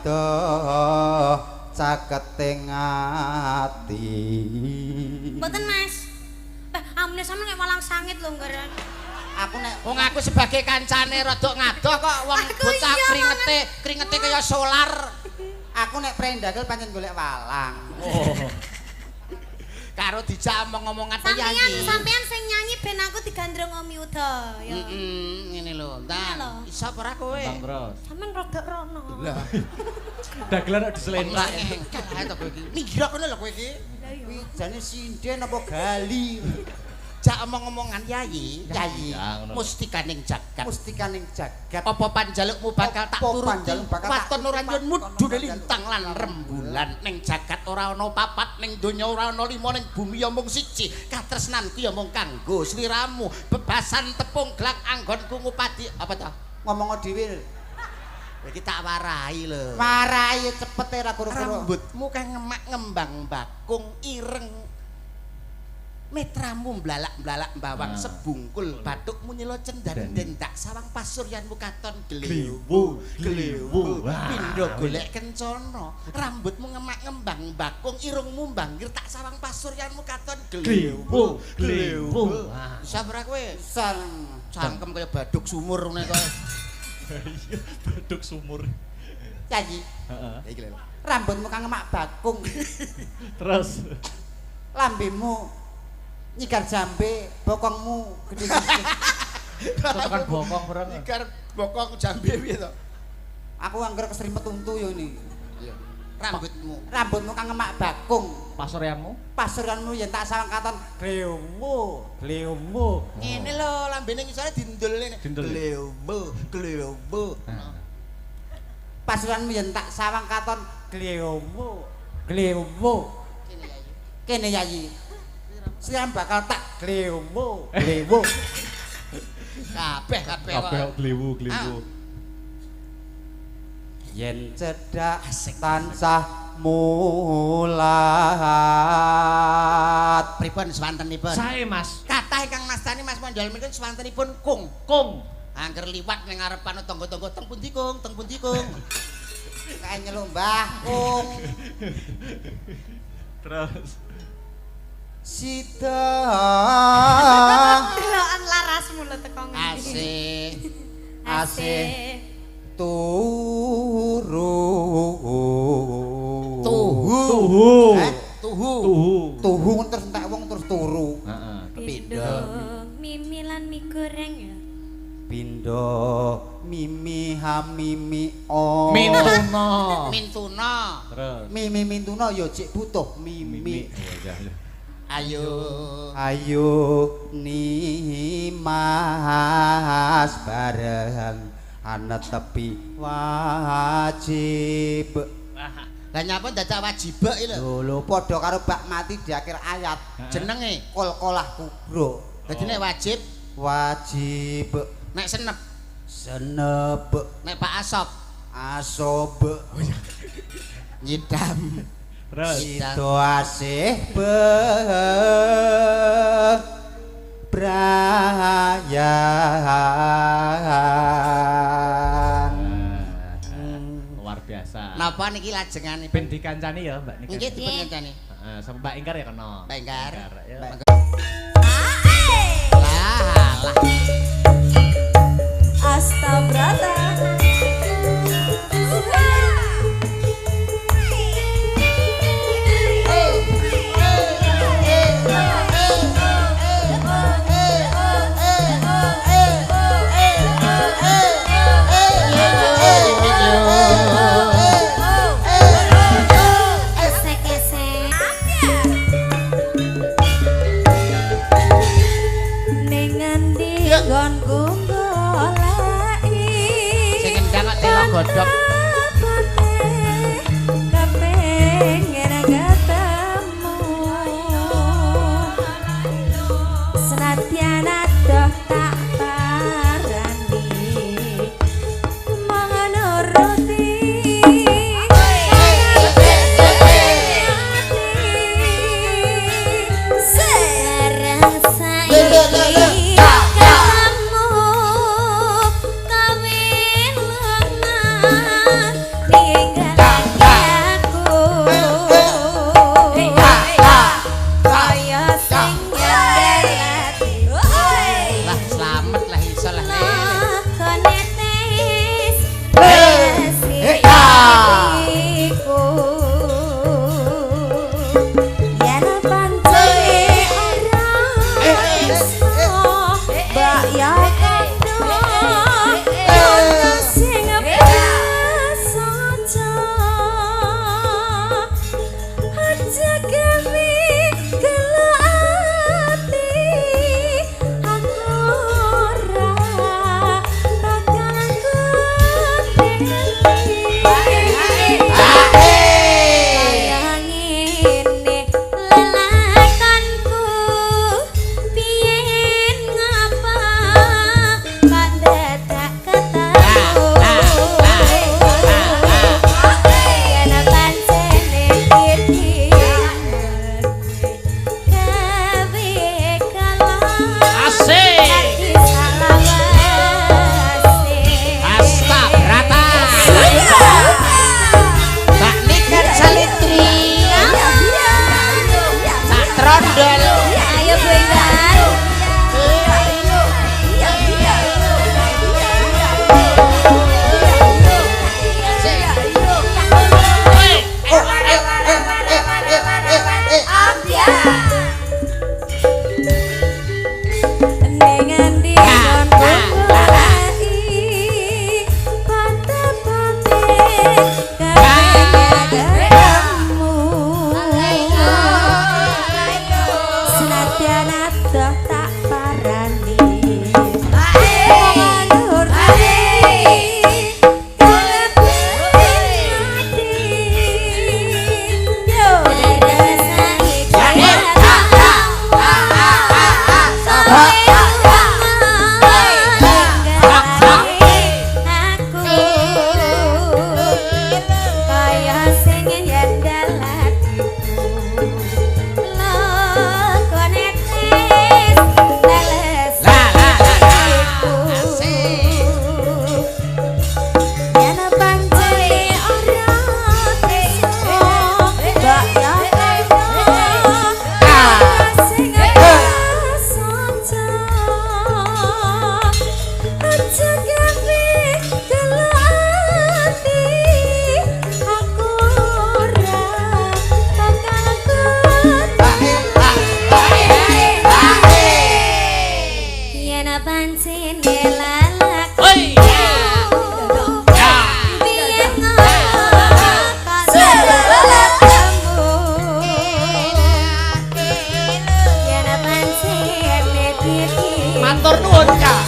adoh caketing ati. Mboten Mas. Amune sampeyan nek malang sangit lho nggaran. Aku nek Wong aku sebagai kancane rada ngadoh kok wong Aku bocah iya, kringete kaya solar. aku nek prendagel pancen golek walang. Oh. Karo dijak omong-omongan Sampeyan penyanyi. sing nyanyi ben aku digandrung Om Yuda ya. Ngene lho, Ngene lho. Ntan. Iso ora kowe? Bang terus. Sampeyan rada rono. Dagelan kok diselentak. Engkel ae to kowe iki. Minggir kono lho kowe iki. Kuwi jane sinden apa gali? Jak omong-omongan yayi, yayi. Ya, ngono. Mustikaning jagat. Mustikaning jagat. Apa panjalukmu bakal tak Apa turuti? panjalukmu bakal tak Waton ora turuti? nyun mudune lintang lan rembulan ning jagat ora ana papat ning donya ora ana lima ning bumi ya mung siji. Katresnanku ya mung kanggo sliramu. Bebasan tepung glak anggonku ngupadi apa ta? Ngomong dhewe. Iki tak warai lho. Marai cepet ora kuru-kuru. Rambutmu kang ngemak ngembang bakung ireng. Metramu mblalak-mblalak bawang sebungkul bathukmu nyelo cendan-den tak sawang pasuryanmu katon glewu pindho golek kencana rambutmu ngemak ngembang bakung irungmu banggir tak sawang pasuryanmu katon glewu sabar kowe Sang cangkem kaya baduk sumur ngene kok Baduk sumur. nyanyi. Heeh. iki lho Rambutmu kang ngemak bakung. Terus Lambemu nyigar jambe, bokongmu gede. tekan bokong bareng. ikar bokong jambe piye to Aku anggar keserimpet untu yo ini. rambutmu Kang ngemak bakung. Pasuryanmu? Pasuranmu yen tak sawang katon glewmu. ngene lho lambene ngisore dindul ngene Dindul. glewu Pasuranmu yen tak sawang katon glewmu. Kene yayi. Siam bakal tak glewmu. kabeh Kabeh glewu. yen cedhak tansah mulat. Pripun swantenipun? Sae Mas. Kathah ingkang mastani Mas Mondol menika swantenipun kung. Kung. Angger liwat ning ngarepan tangga-tangga teng pundi Kung, teng pundi Kung. Kae nyeluk Mbah Kung. Terus Sita Delokan larasmu lho teko ngene. Asih. Turu. tuhu. Tuhu terus entek wong terus turu. Heeh. Pindho mimi lan mie goreng ya. Pindho mimi hamimi o. Mintuna. Mintuna. Terus Mimi mintuna ya cek butuh mimi. Ayo nimas bareng ana tepi wajib. Lah nyapa dadak wajib iki lho. Lho padha karo bak mati di akhir ayat. Jenenge Kol-kolah kubro. dadi nek wajib, Wajib nek senep, senep nek Pak Asop asob nyidam. terus itu asih bebrayan. Luar biasa. Napa niki lajengane? Ben dikancani ya Mbak Nika. Nggih dipun kancani. Heeh, sama Mbak Ingkar ya kena. Mbak Ingkar. Ya. Lah. Astabrata. Godhog kepengen ketemu senadyan adoh tak parani manguruti sareng saiki pancen lalak. Hei. Matur nuwun, Kak.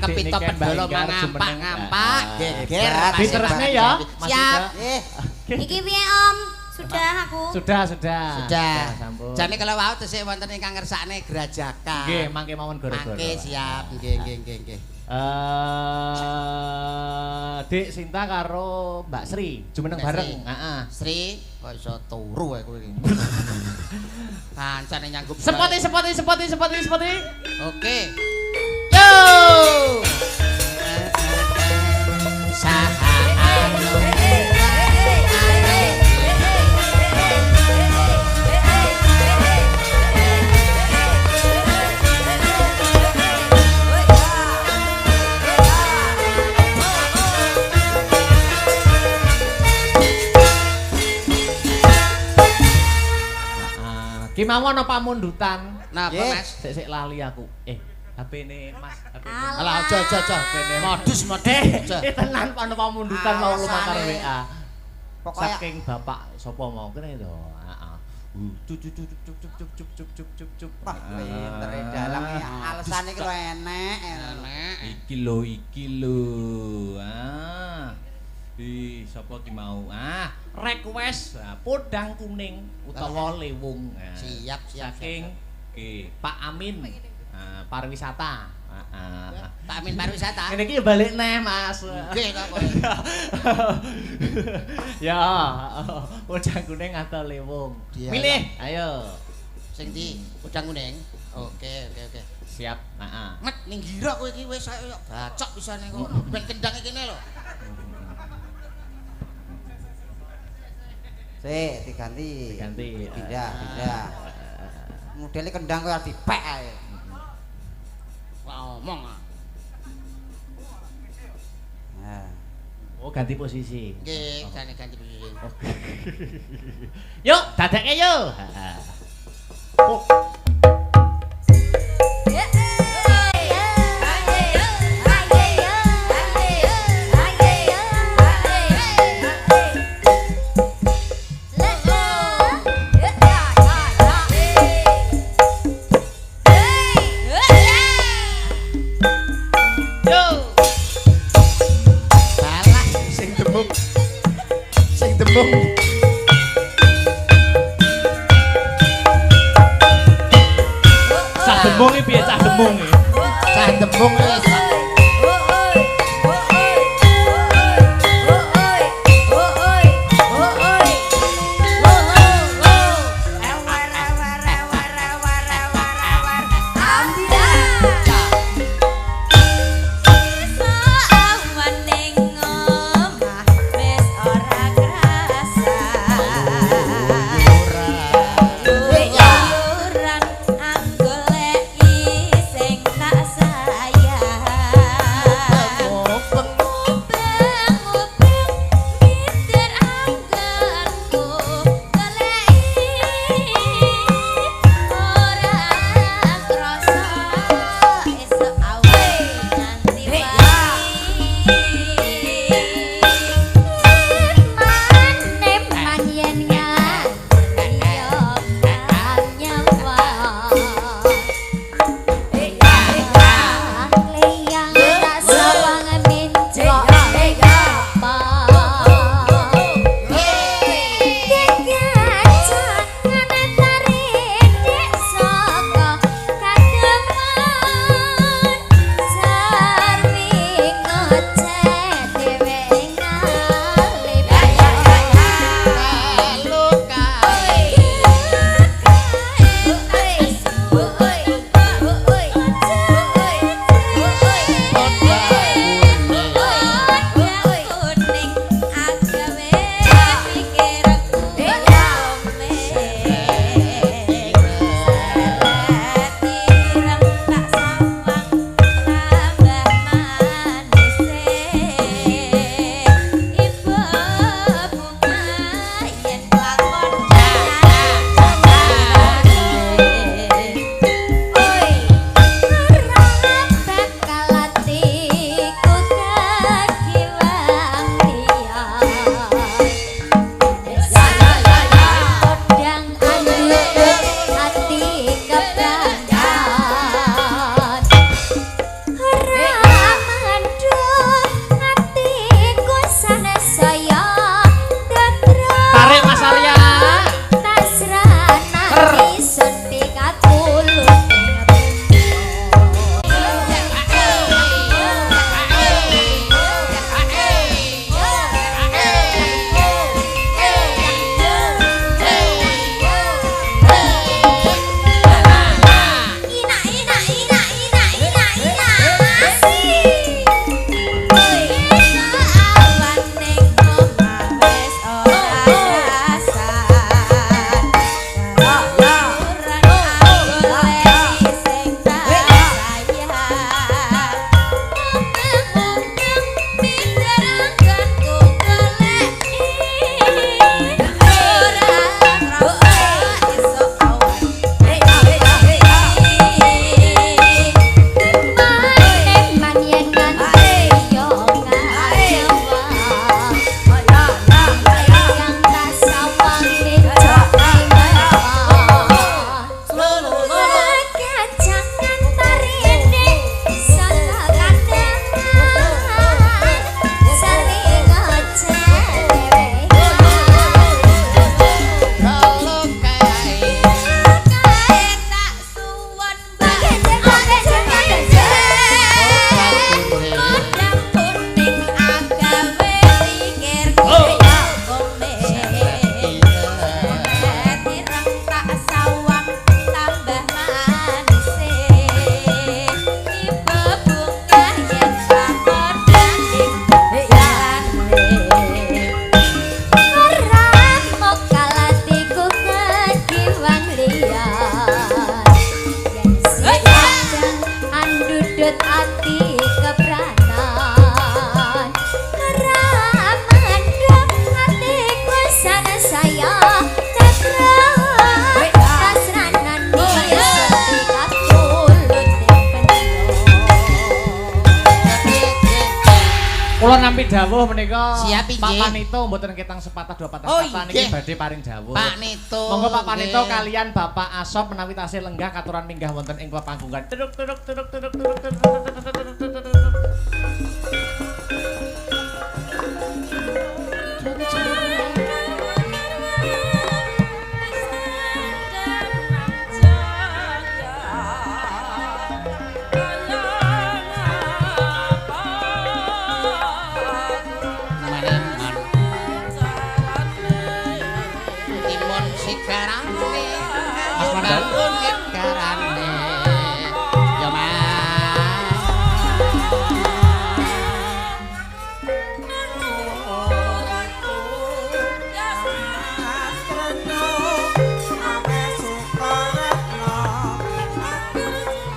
Kepito pendolo ngampak-ngampak geger diteresne ya siap iki piye Om sudah aku sudah sampun jane kalau wau tesih wonten ingkang ngersakne grajakan nggih mangke mawon gara-gara mangke siap nggih Dik Sinta karo Mbak Sri jumeneng bareng heeh Sri kok iso turu kowe iki kancane nyanggup sepoti oke Ki mawon apa mundutan? Napa Mas? Sik lali aku. HP-ne Mas, HP-ne. Alah aja. Modus. Tenan ana pamundutan mau lumakar WA. Pokoke saking bapak sapa mau kene to. Heeh. Cuk. Wah, pinter dalang alasane iki lho enek. Iki lho. Sapa ki mau? Request podang kuning utawa lewung. Siap. Saking Pak Amin. Pariwisata. Pak Amin pariwisata. Ngene iki balik neh, Mas. Nggih kok. Ya, podang kuning atau lewung. Pilih, ayo. Sing ndi? Podang kuning. Oke. Siap. Heeh. Met ning gira kowe iki wis bacok pisane kok. Ben kendang iki kene lho. Sik diganti. Pindah. Modele kendang kowe arep dipek ae. Wah omong. Nah. Oh, ganti posisi. Nggih, ganti posisi. Oke. Yuk, dadekke yuk. Oh. Cah dembung iki piye cah dembung iki? Cah dembung wis. Anggo lek sing tak sayang dawuh menika Siap, Pak inggih. Panito mboten ketang sepatah dua patah Oh, kata niki inggih. badhe paring dawuh. Pak Nito. Monggo Pak Panito nggih. kalian Bapak Asop menawi tasih lenggah katuran minggah wonten ing panggungan. Tuduk tuduk tuduk tuduk tuduk tuduk. Maneman. Timun sigarane. Mas Mandal. Bangun sigarane. Ya Mas.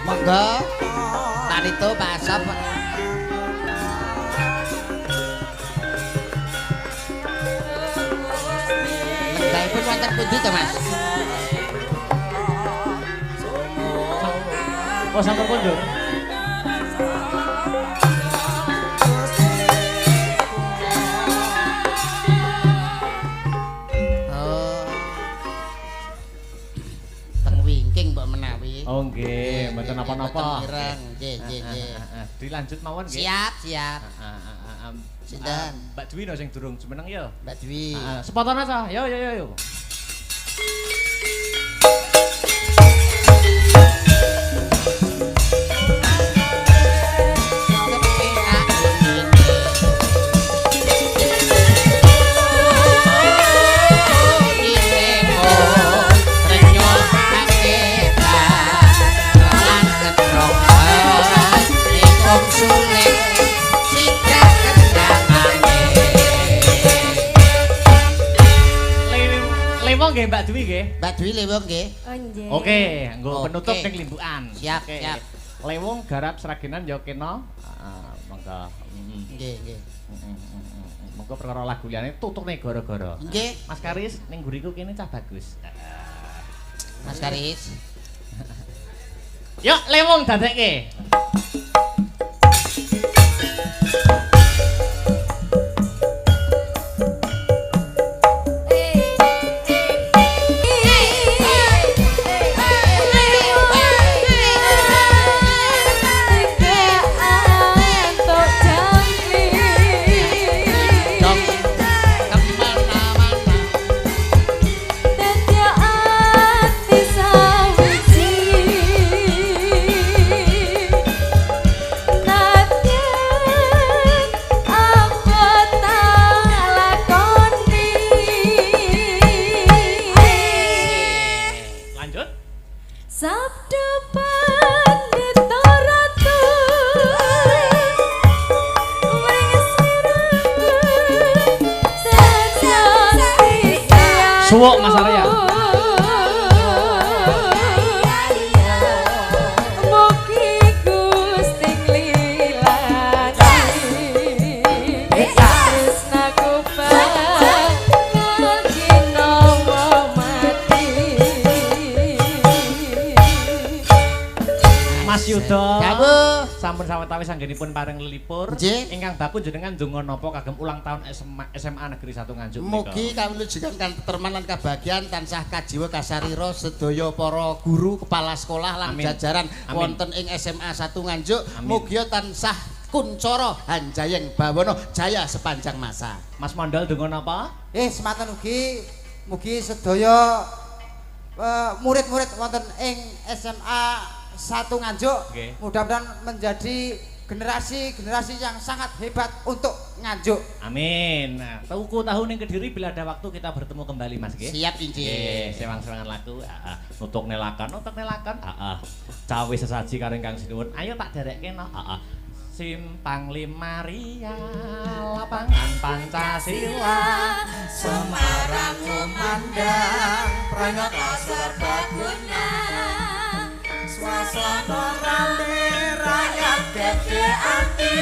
Monggo. Tanito Pak Asap. Lenggahipun wonten pundi to Mas? Oh sampun kunjung. Oh. Teng wingking mbok menawi. Oh nggih, mboten napa-napa. Ireng, nggih, nggih, nggih. Dilanjut mawon nggih. Siap, siap. Sinten? Mbak Dwi no sing durung jumeneng ya. Mbak Dwi. Sepotone ta? Yo yo yo yo. Lewong nggih Mbak Dwi nggih. Mbak Dwi lewong nggih. Oh nggih. Oke, nggo Oke. penutup ning limbukan. Siap, Oke. siap. Lewong garap seragenan ya kena. Monggo. Nggih, nggih. Monggo perkara lagu liyane tutukne gara-gara. Nggih, Mas Karis ning guriku kene cah bagus. Mas Karis. Yuk lewong dadekke. Dok, kemana-mana. Lanjut. Sabda pandita ratu Suwuk Mas Arya. Mugi Gusti nglilani tresnaku bakal ginawa mati. Mas Yuda. Dawuh. Sampun sawetawis anggenipun paring lelipur. Nggih. Ingkang baku jenengan ndonga napa kagem ulang tahun SMA Negeri 1 Nganjuk menika. Mugi kawlujugan katerman lan kabagyan tansah kajiwa kasarira sedaya para guru, kepala sekolah lan Amin. jajaran Amin. wonten ing SMA 1 Nganjuk. Amin. Mugi tansah kuncara hanjayeng bawana jaya sepanjang masa. Mas Mandal ndonga napa? Semanten ugi mugi sedaya murid-murid wonten ing SMA 1 Nganjuk Oke. mudah-mudahan menjadi generasi-generasi yang sangat hebat untuk Nganjuk. Amin. Nah, tuku tahun yang Kediri bila ada waktu kita bertemu kembali Mas nggih. Siap injih. Nggih, sewang-sewangan lagu. Nutuk nelakan. Cawe sesaji karo ingkang sinuwun. Ayo tak derekke no. Simpang Limaria, lapangan Pancasila, Semarang memandang Pranyata serbaguna, suasana rame rakyat gede ati.